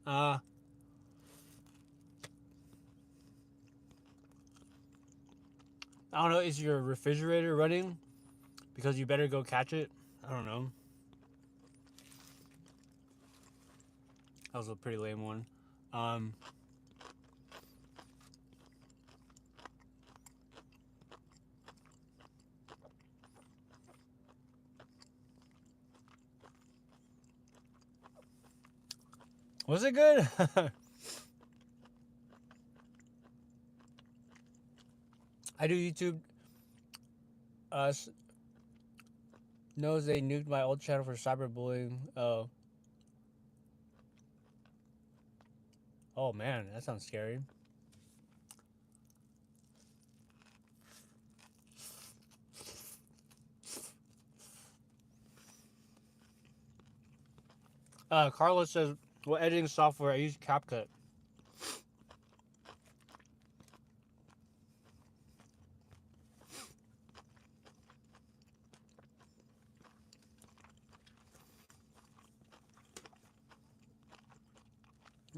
Uh, I don't know. Is your refrigerator running? Because you better go catch it. I don't know. That was a pretty lame one. Um, was it good? I do YouTube. Uh, knows they nuked my old channel for cyberbullying. Oh, oh man, that sounds scary. Carlos says, "What editing software I use? CapCut."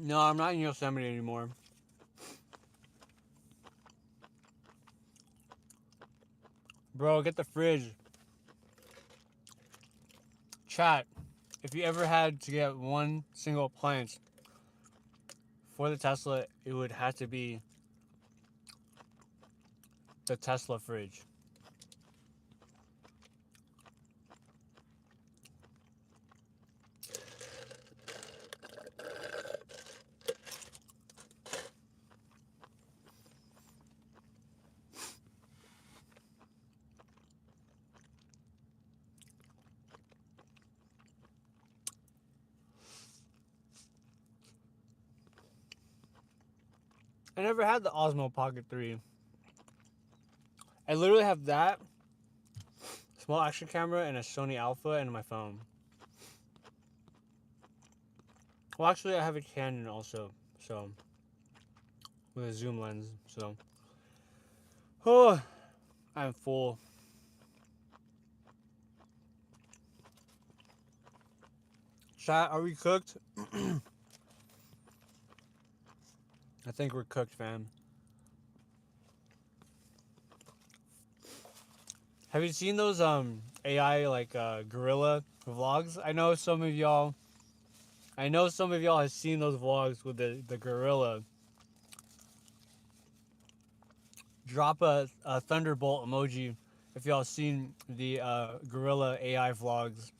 No, I'm not in Yosemite anymore. Bro, get the fridge. Chat. if you ever had to get one single appliance for the Tesla, it would have to be the Tesla fridge. I never had the Osmo Pocket 3. I literally have that, small action camera, and a Sony Alpha and my phone. Well, actually, I have a Canon also, so with a zoom lens. So, oh, I'm full. Chat, are we cooked? I think we're cooked, fam. Have you seen those AI like gorilla vlogs? I know some of y'all have seen those vlogs with the gorilla. Drop a thunderbolt emoji if y'all seen the gorilla AI vlogs.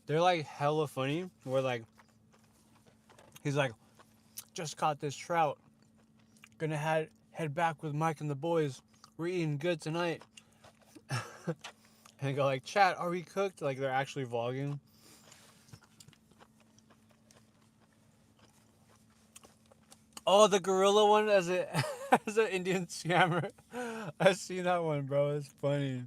They're like hella funny. Where like he's like, just caught this trout. Gonna head back with Mike and the boys. We're eating good tonight. And go like, chat, are we cooked? Like they're actually vlogging. Oh, the gorilla one as a as an Indian scammer. I've seen that one, bro. It's funny.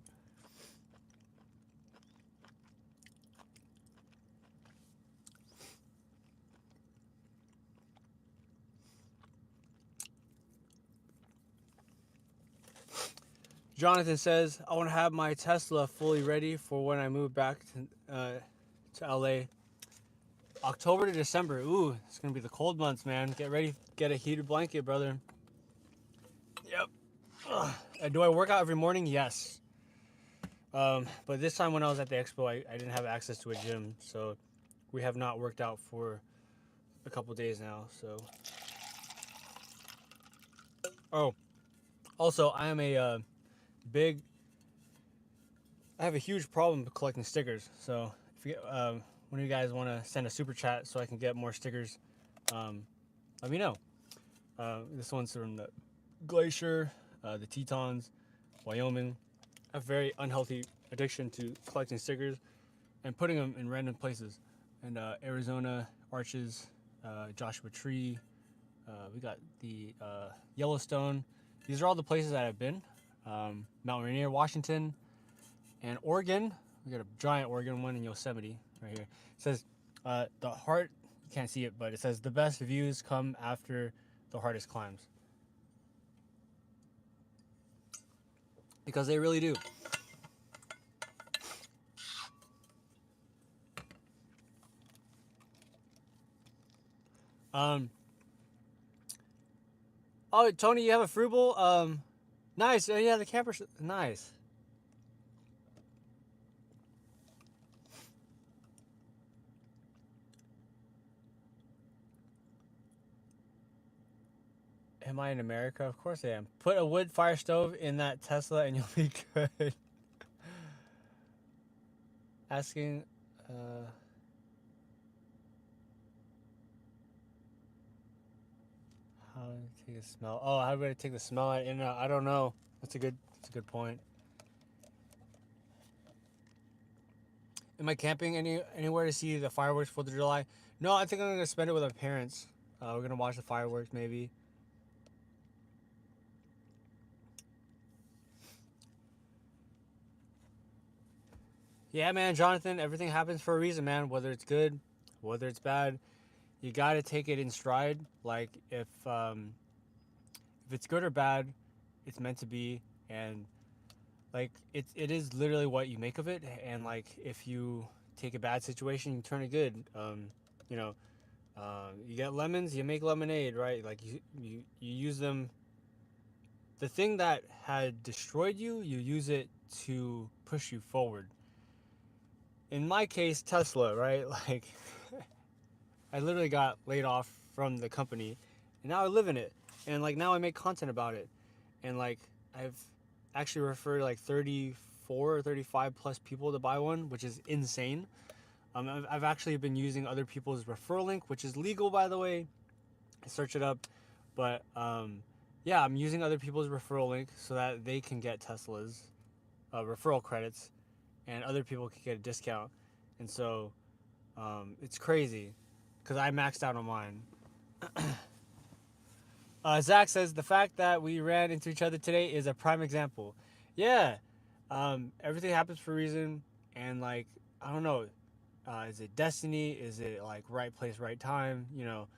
Jonathan says, I want to have my Tesla fully ready for when I move back to LA. October to December. Ooh, it's going to be the cold months, man. Get ready. Get a heated blanket, brother. Yep. Do I work out every morning? Yes. But this time when I was at the expo, I didn't have access to a gym. So we have not worked out for a couple days now. So. Oh, also, I am a I have a huge problem collecting stickers. So if you when you guys want to send a super chat so I can get more stickers, let me know. This one's from the Glacier, the Tetons, Wyoming. I have a very unhealthy addiction to collecting stickers and putting them in random places. And Arizona, Arches, Joshua Tree. We got the Yellowstone. These are all the places that I've been. Mount Rainier, Washington, and Oregon. We got a giant Oregon one in Yosemite right here. It says the heart, you can't see it, but it says the best views come after the hardest climbs. Because they really do. Oh, Tony, you have a frugal? Nice. Oh, yeah, the camper. Nice. Am I in America? Of course I am. Put a wood fire stove in that Tesla and you'll be good. Asking, how do I take a smell? Oh, how do I take the smell out? I don't know. That's a good point. Am I camping anywhere to see the fireworks 4th of July? No, I think I'm gonna spend it with my parents. We're gonna watch the fireworks maybe. Yeah, man, Jonathan. Everything happens for a reason, man. Whether it's good, whether it's bad, you gotta take it in stride. Like if it's good or bad, it's meant to be, and like it is literally what you make of it. And like if you take a bad situation, you turn it good. You know, You get lemons, you make lemonade, right? Like you use them. The thing that had destroyed you, you use it to push you forward. In my case, Tesla, right? Like, I literally got laid off from the company, and now I live in it, and like now I make content about it, and like I've actually referred like 34 or 35 plus people to buy one, which is insane. I've actually been using other people's referral link, which is legal, by the way. Search it up, but yeah, I'm using other people's referral link so that they can get Tesla's referral credits, and other people can get a discount, and so it's crazy because I maxed out on mine. Zach says the fact that we ran into each other today is a prime example. Yeah, everything happens for a reason, and like I don't know, is it destiny? Is it like right place, right time? You know.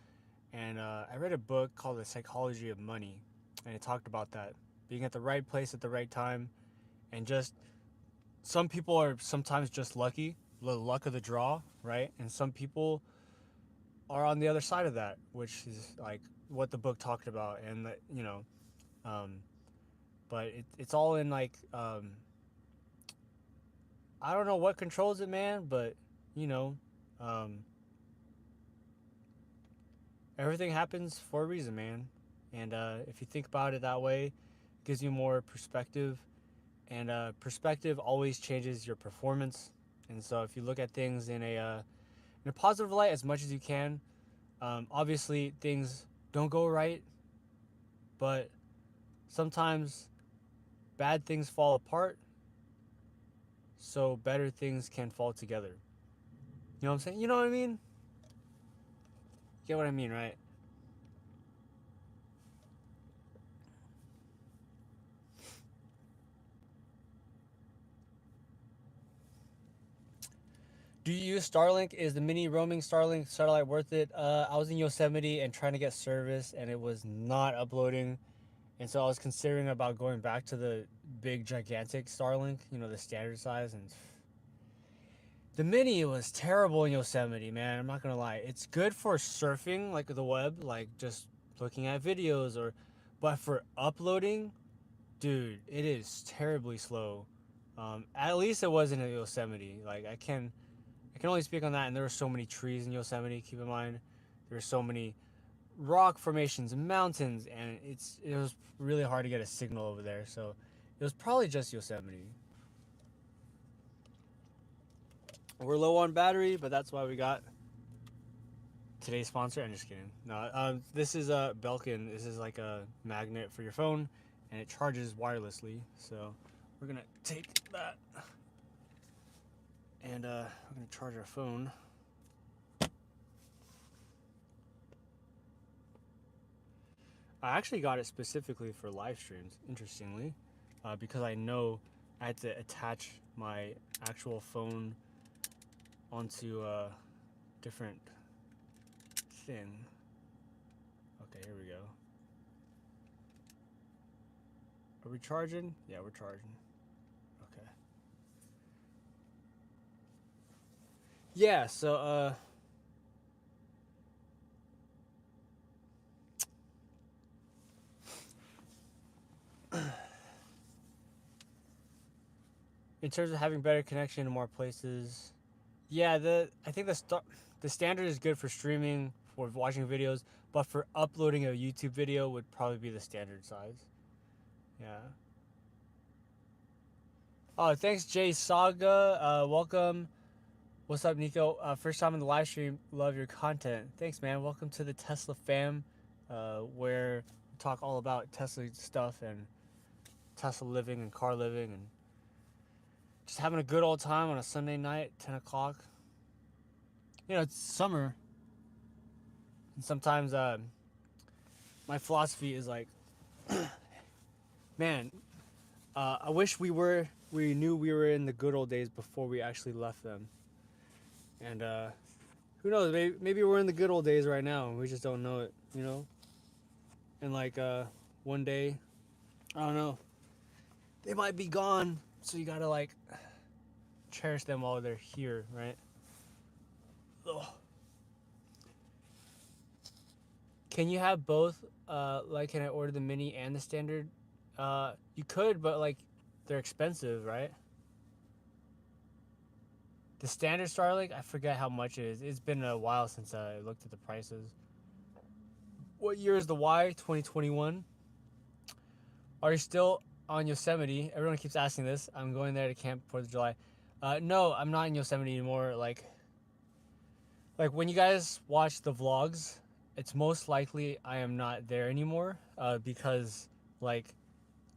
And I read a book called The Psychology of Money, and it talked about that being at the right place at the right time, and just some people are sometimes just lucky, the luck of the draw, right? And some people are on the other side of that, which is like what the book talked about, and that um, but it's all in like I don't know what controls it, man, but you know, um, everything happens for a reason, man. And if you think about it that way, it gives you more perspective, and perspective always changes your performance. And so if you look at things in a positive light as much as you can, obviously things don't go right, but sometimes bad things fall apart, so better things can fall together. You know what I'm saying? You know what I mean? You get what I mean, right? Do you use Starlink? Is the mini roaming Starlink satellite worth it? I was in Yosemite and trying to get service, and it was not uploading. And so I was considering about going back to the big, gigantic Starlink, you know, the standard size. And the mini was terrible in Yosemite, man. I'm not going to lie. It's good for surfing, like the web, like just looking at videos, but for uploading, dude, it is terribly slow. At least it wasn't in Yosemite. Like, I can only speak on that, and there were so many trees in Yosemite. Keep in mind, there were so many rock formations and mountains, and it was really hard to get a signal over there. So it was probably just Yosemite. We're low on battery, but that's why we got today's sponsor. I'm just kidding. No, this is a Belkin. This is like a magnet for your phone, and it charges wirelessly. So we're gonna take that, and we're gonna charge our phone. I actually got it specifically for live streams, interestingly, because I know I had to attach my actual phone onto a different thing. Okay, here we go. Are we charging? Yeah, we're charging. Okay. Yeah, so in terms of having better connection in more places, yeah, I think the standard is good for streaming, for watching videos, but for uploading a YouTube video would probably be the standard size. Yeah. Oh, thanks, Jay Saga. Welcome. What's up, Nico? First time in the live stream. Love your content. Thanks, man. Welcome to the Tesla fam, where we talk all about Tesla stuff and Tesla living and car living and just having a good old time on a Sunday night, 10 o'clock. You know, it's summer. And sometimes my philosophy is like, man, I wish we knew we were in the good old days before we actually left them. And who knows, maybe we're in the good old days right now and we just don't know it, you know? And like one day, I don't know, they might be gone, so you gotta like cherish them while they're here, right? Ugh. Can you have both? Like, can I order the mini and the standard? You could, but like, they're expensive, right? The standard Starlink, I forget how much it is. It's been a while since I looked at the prices. What year is the Y? 2021. Are you still on Yosemite? Everyone keeps asking this. I'm going there to camp 4th of July. No, I'm not in Yosemite anymore. Like when you guys watch the vlogs, it's most likely I am not there anymore. Because like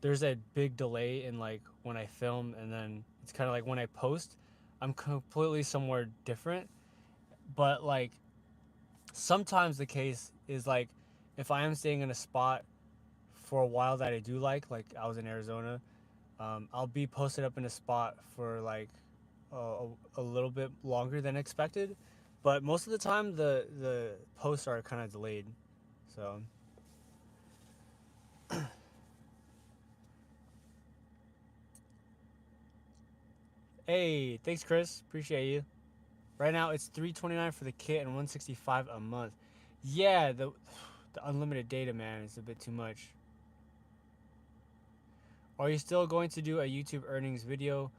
there's a big delay in like when I film, and then it's kind of like when I post, I'm completely somewhere different. But like sometimes the case is like if I am staying in a spot for a while that I do like I was in Arizona, I'll be posted up in a spot for like a little bit longer than expected, but most of the time the posts are kind of delayed. So hey, thanks Chris, appreciate you. Right now it's $329 for the kit and $165 a month. Yeah, the unlimited data, man, is a bit too much. Are you still going to do a YouTube earnings video?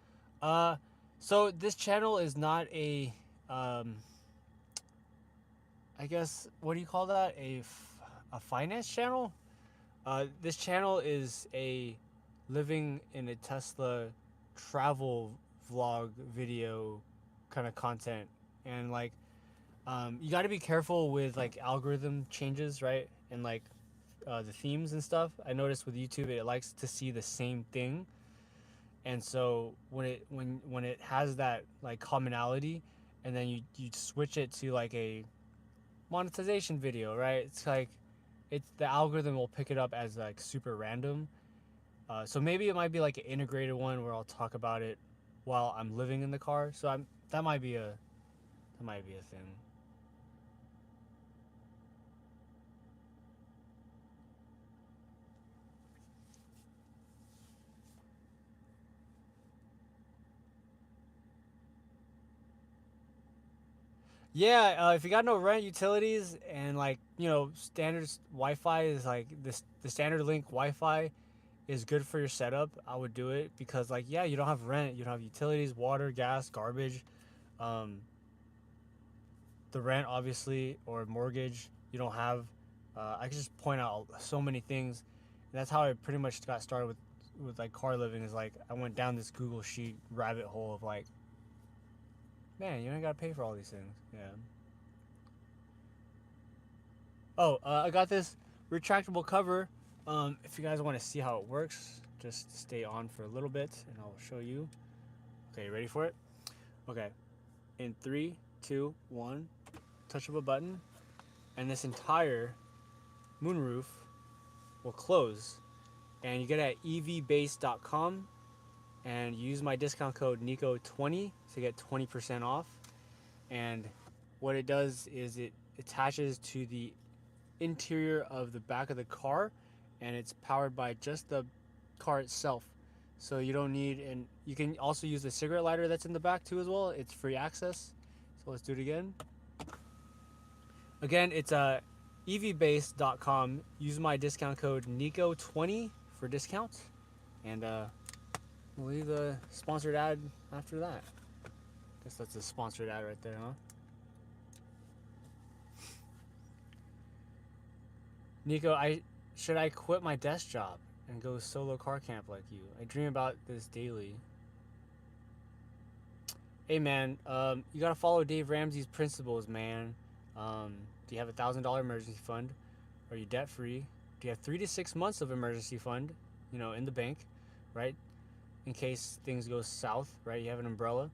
Uh, so this channel is not a, um, I guess, what do you call that? A finance channel? This channel is a living in a Tesla travel vlog video kind of content. And like, you got to be careful with like algorithm changes, right? And like, the themes and stuff. I noticed with YouTube, it likes to see the same thing, and so when it has that like commonality, and then you switch it to like a monetization video, right? It's like it's the algorithm will pick it up as like super random. So maybe it might be like an integrated one where I'll talk about it while I'm living in the car. So I'm that might be a thing. Yeah, if you got no rent, utilities, and like standard Wi-Fi is like this. The standard link Wi-Fi is good for your setup. I would do it because like yeah, you don't have rent, you don't have utilities, water, gas, garbage, um, the rent obviously or mortgage. You don't have. I can just point out so many things. And that's how I pretty much got started with like car living. Is like I went down this Google Sheet rabbit hole of like, man, you ain't gotta pay for all these things. Yeah. Oh, I got this retractable cover. If you guys want to see how it works, just stay on for a little bit and I'll show you. Okay, ready for it? Okay. In 3, 2, 1, touch of a button, and this entire moonroof will close. And you get it at evbase.com and use my discount code NICO20 to get 20% off. And what it does is it attaches to the interior of the back of the car, and it's powered by just the car itself, so you don't need, and you can also use the cigarette lighter that's in the back too as well. It's free access. So let's do it again. It's evbase.com. Use my discount code NICO20 for discount, and we'll leave the sponsored ad after that. Guess that's a sponsored ad right there, huh? Nico, should I quit my desk job and go solo car camp like you? I dream about this daily. Hey man, you gotta follow Dave Ramsey's principles, man. Do you have $1,000 emergency fund? Are you debt free? Do you have 3 to 6 months of emergency fund, in the bank, right? In case things go south, right? You have an umbrella.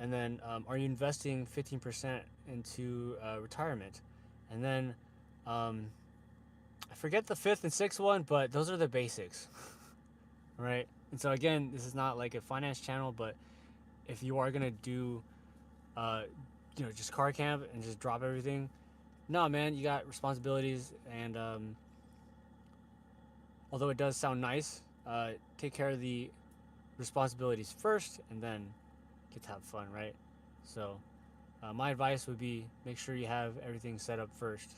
And then, are you investing 15% into retirement? And then, I forget the fifth and sixth one, but those are the basics, right? And so again, this is not like a finance channel, but if you are gonna do, just car camp and just drop everything, no, man, you got responsibilities, and although it does sound nice, take care of the responsibilities first, and then get to have fun, right? So, my advice would be make sure you have everything set up first.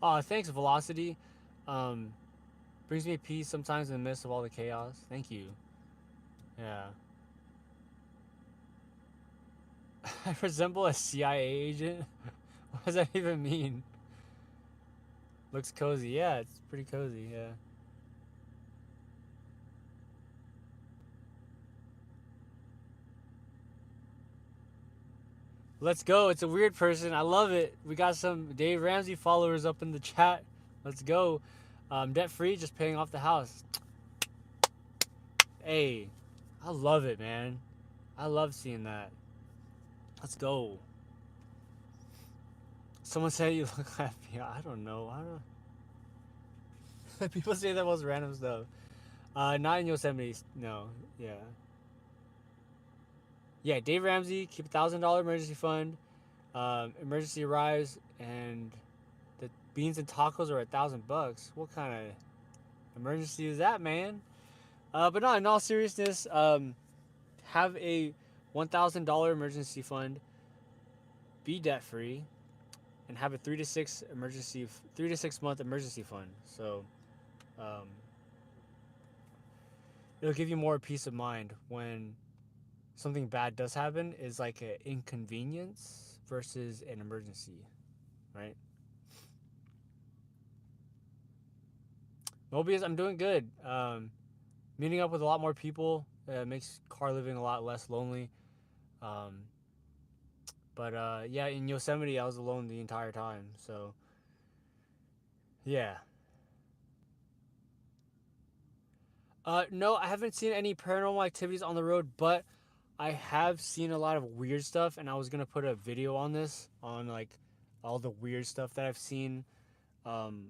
Oh, thanks, Velocity. Um, brings me peace sometimes in the midst of all the chaos. Thank you. Yeah. I resemble a CIA agent. What does that even mean? Looks cozy. Yeah, it's pretty cozy. Yeah. Let's go. It's a weird person. I love it. We got some Dave Ramsey followers up in the chat. Let's go. Debt free, just paying off the house. Hey, I love it, man. I love seeing that. Let's go. Someone said you look happy. I don't know. I don't. People say the most random stuff. Not in Yosemite. No. Yeah. Yeah. Dave Ramsey, keep $1,000 emergency fund. Emergency arrives, and the beans and tacos are $1,000. What kind of emergency is that, man? But no, in all seriousness, have a $1,000 emergency fund. Be debt free, and have a 3 to 6 month emergency fund. So, um, it'll give you more peace of mind when something bad does happen. Is like an inconvenience versus an emergency, right? Mobius, I'm doing good. Meeting up with a lot more people makes car living a lot less lonely. Um, but yeah, in Yosemite, I was alone the entire time. So yeah. No, I haven't seen any paranormal activities on the road, but I have seen a lot of weird stuff, and I was gonna put a video on this on like all the weird stuff that I've seen um,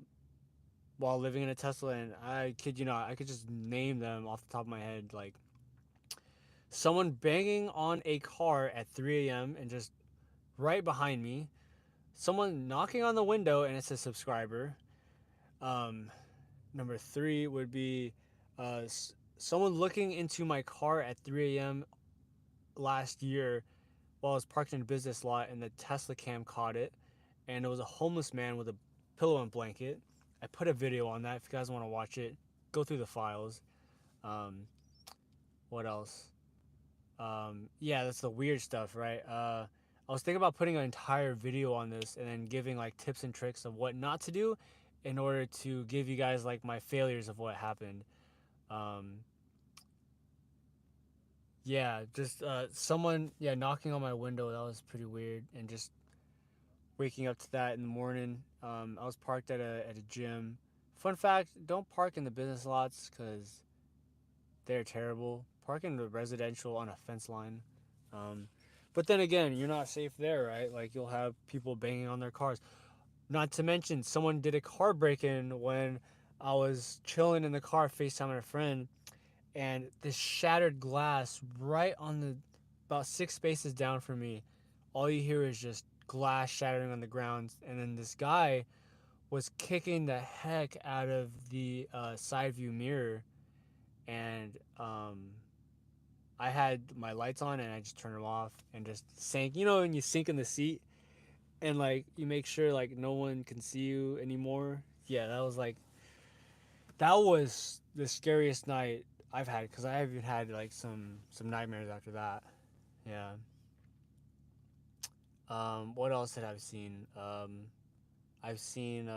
while living in a Tesla, and I kid you not, I could just name them off the top of my head, like someone banging on a car at 3 a.m. and just right behind me, someone knocking on the window and it's a subscriber. Um, Number three would be someone looking into my car at 3 a.m. last year while I was parked in a business lot, and the Tesla cam caught it, and it was a homeless man with a pillow and blanket. I put a video on that. If you guys want to watch it, go through the files. Um, what else? Yeah, that's the weird stuff, right? I was thinking about putting an entire video on this and then giving like tips and tricks of what not to do in order to give you guys like my failures of what happened. Um, yeah, just someone knocking on my window, that was pretty weird, and just waking up to that in the morning. I was parked at a gym. Fun fact: don't park in the business lots because they're terrible. Park in the residential on a fence line. Um, but then again, you're not safe there, right? Like you'll have people banging on their cars. Not to mention, someone did a car break-in when I was chilling in the car, FaceTiming a friend, and this shattered glass right on the about 6 spaces down from me. All you hear is just glass shattering on the ground, and then this guy was kicking the heck out of the side view mirror, and I had my lights on and I just turned them off and just sank. You know when you sink in the seat and like you make sure like no one can see you anymore. Yeah, that was the scariest night I've had because I even had like some nightmares after that. Yeah. What else did I've seen? I've seen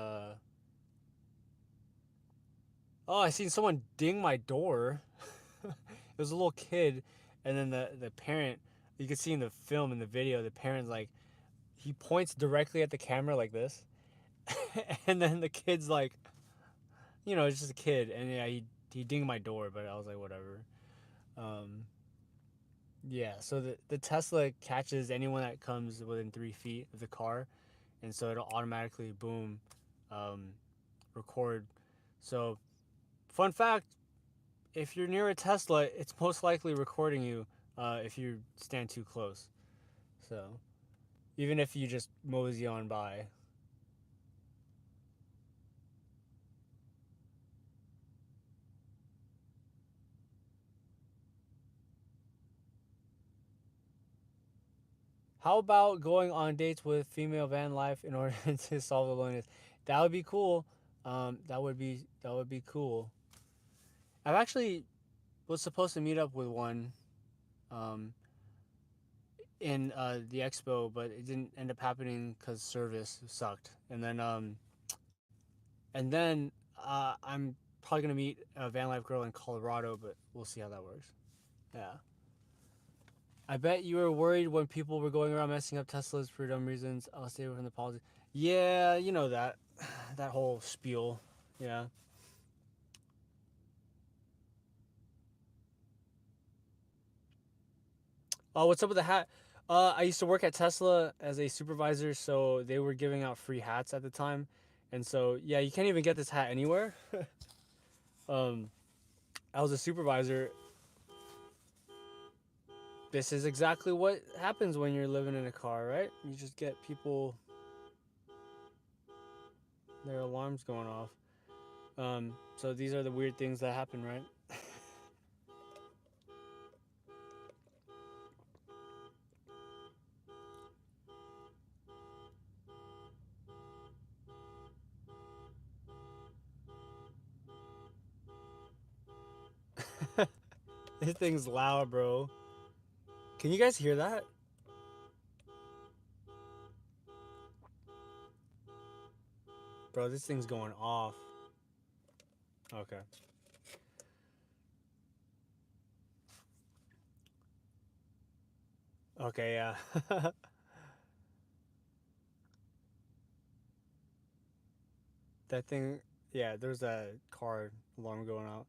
I seen someone ding my door. It was a little kid, and then the parent. You could see in the film in the video, the parent's like he points directly at the camera like this, and then the kid's like, it's just a kid, and yeah, he dinged my door, but I was like, whatever. Um, yeah, so the Tesla catches anyone that comes within 3 feet of the car, and so it'll automatically boom, um, record. So, fun fact: if you're near a Tesla, it's most likely recording you if you stand too close. So, even if you just mosey on by. How about going on dates with female van life in order to solve the loneliness? That would be cool. That would be cool. I've actually was supposed to meet up with one um, in the expo, but it didn't end up happening because service sucked. And then I'm probably gonna meet a van life girl in Colorado, but we'll see how that works. Yeah. I bet you were worried when people were going around messing up Teslas for dumb reasons. I'll stay away from the politics. Yeah, you know that, that whole spiel. Yeah. Oh, what's up with the hat? I used to work at Tesla as a supervisor, so they were giving out free hats at the time, and so yeah, you can't even get this hat anywhere. um, I was a supervisor. This is exactly what happens when you're living in a car, right? You just get people their alarms going off. So these are the weird things that happen, right? This thing's loud, bro. Can you guys hear that? Bro, this thing's going off. Okay. Okay, yeah. That thing, yeah, there's a car alarm going out.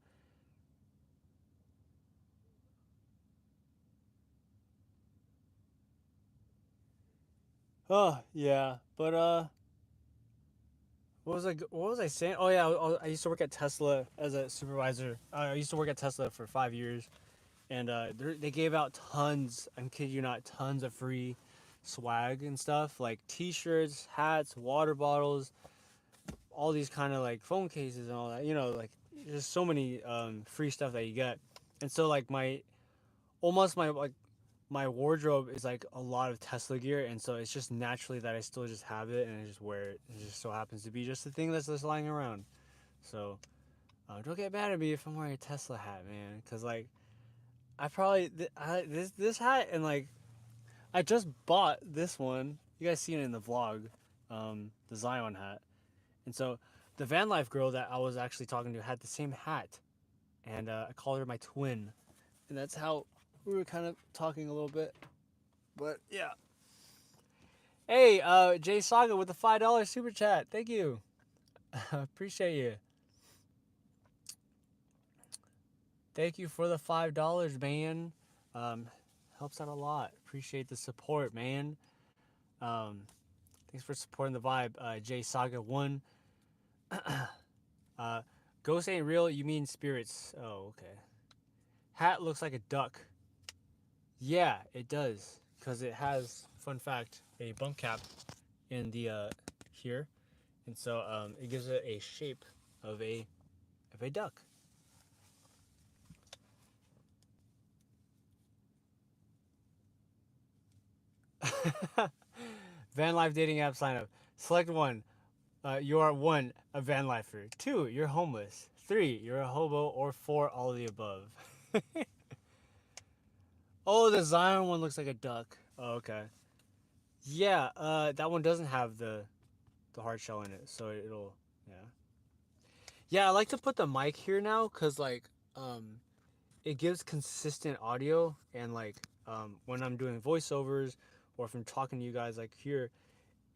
Oh, yeah. But what was I saying? Oh yeah, I used to work at Tesla as a supervisor. I used to work at Tesla for 5 years, and they gave out tons. I'm kidding you not, tons of free swag and stuff like T-shirts, hats, water bottles, all these kind of like phone cases and all that. You know, like there's so many free stuff that you get, and so like my wardrobe is like a lot of Tesla gear, and so it's just naturally that I still just have it and I just wear it. It just so happens to be just the thing that's just lying around. So don't get mad at me if I'm wearing a Tesla hat, man, because like I probably this hat and like I just bought this one. You guys seen it in the vlog, the Zion hat, and so the van life girl that I was actually talking to had the same hat, and I called her my twin, and that's how we were kind of talking a little bit. But yeah. Hey, Jay Saga with the $5 super chat. Thank you. Appreciate you. Thank you for the $5, man. Um, Helps out a lot. Appreciate the support, man. Um, Thanks for supporting the vibe, Jay Saga 1. uh, Ghost ain't real, you mean spirits. Oh, okay. Hat looks like a duck. Yeah, it does. Because it has, fun fact, a bump cap in the, here. And so, it gives it a shape of a duck. Van life dating app sign up. Select one. You are one, a van lifer. Two, you're homeless. Three, you're a hobo. Or four, all of the above. Oh, the Zion one looks like a duck. Oh, okay. Yeah, that one doesn't have the hard shell in it, so it'll yeah. Yeah, I like to put the mic here now because like it gives consistent audio and like when I'm doing voiceovers or if I'm talking to you guys like here,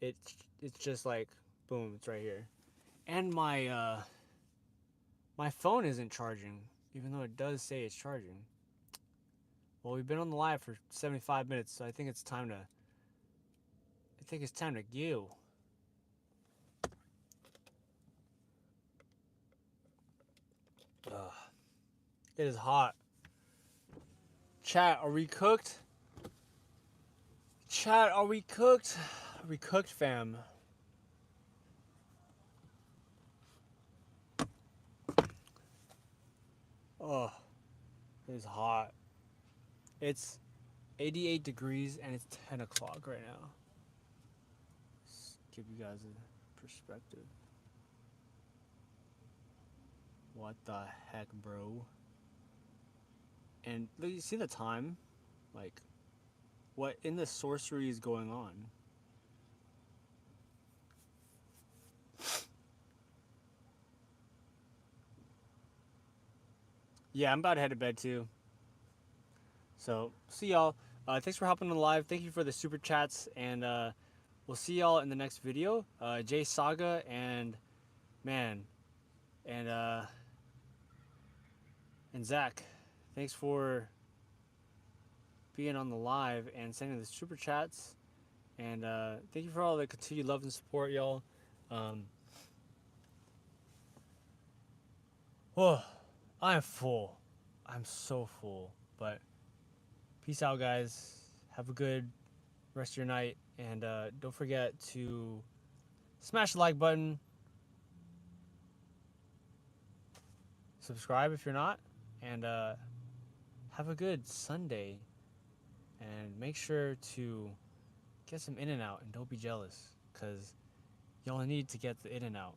it's just like boom, it's right here. And my phone isn't charging, even though it does say it's charging. Well, we've been on the live for 75 minutes, so I think it's time to go. Ugh. It is hot. Chat, are we cooked? Chat, are we cooked? Are we cooked, fam? Oh, it is hot. It's 88 degrees and it's 10 o'clock right now. Just give you guys a perspective. What the heck, bro? And look, you see the time? Like, what in the sorcery is going on? Yeah, I'm about to head to bed too. So, see y'all. Thanks for hopping on the live. Thank you for the super chats, and we'll see y'all in the next video. Jay Saga and man, and Zach, thanks for being on the live and sending the super chats, and thank you for all the continued love and support, y'all. Oh, I'm full. I'm so full, but peace out, guys. Have a good rest of your night, and don't forget to smash the like button, subscribe if you're not, and have a good Sunday, and make sure to get some In-N-Out and don't be jealous, because you only need to get the In-N-Out.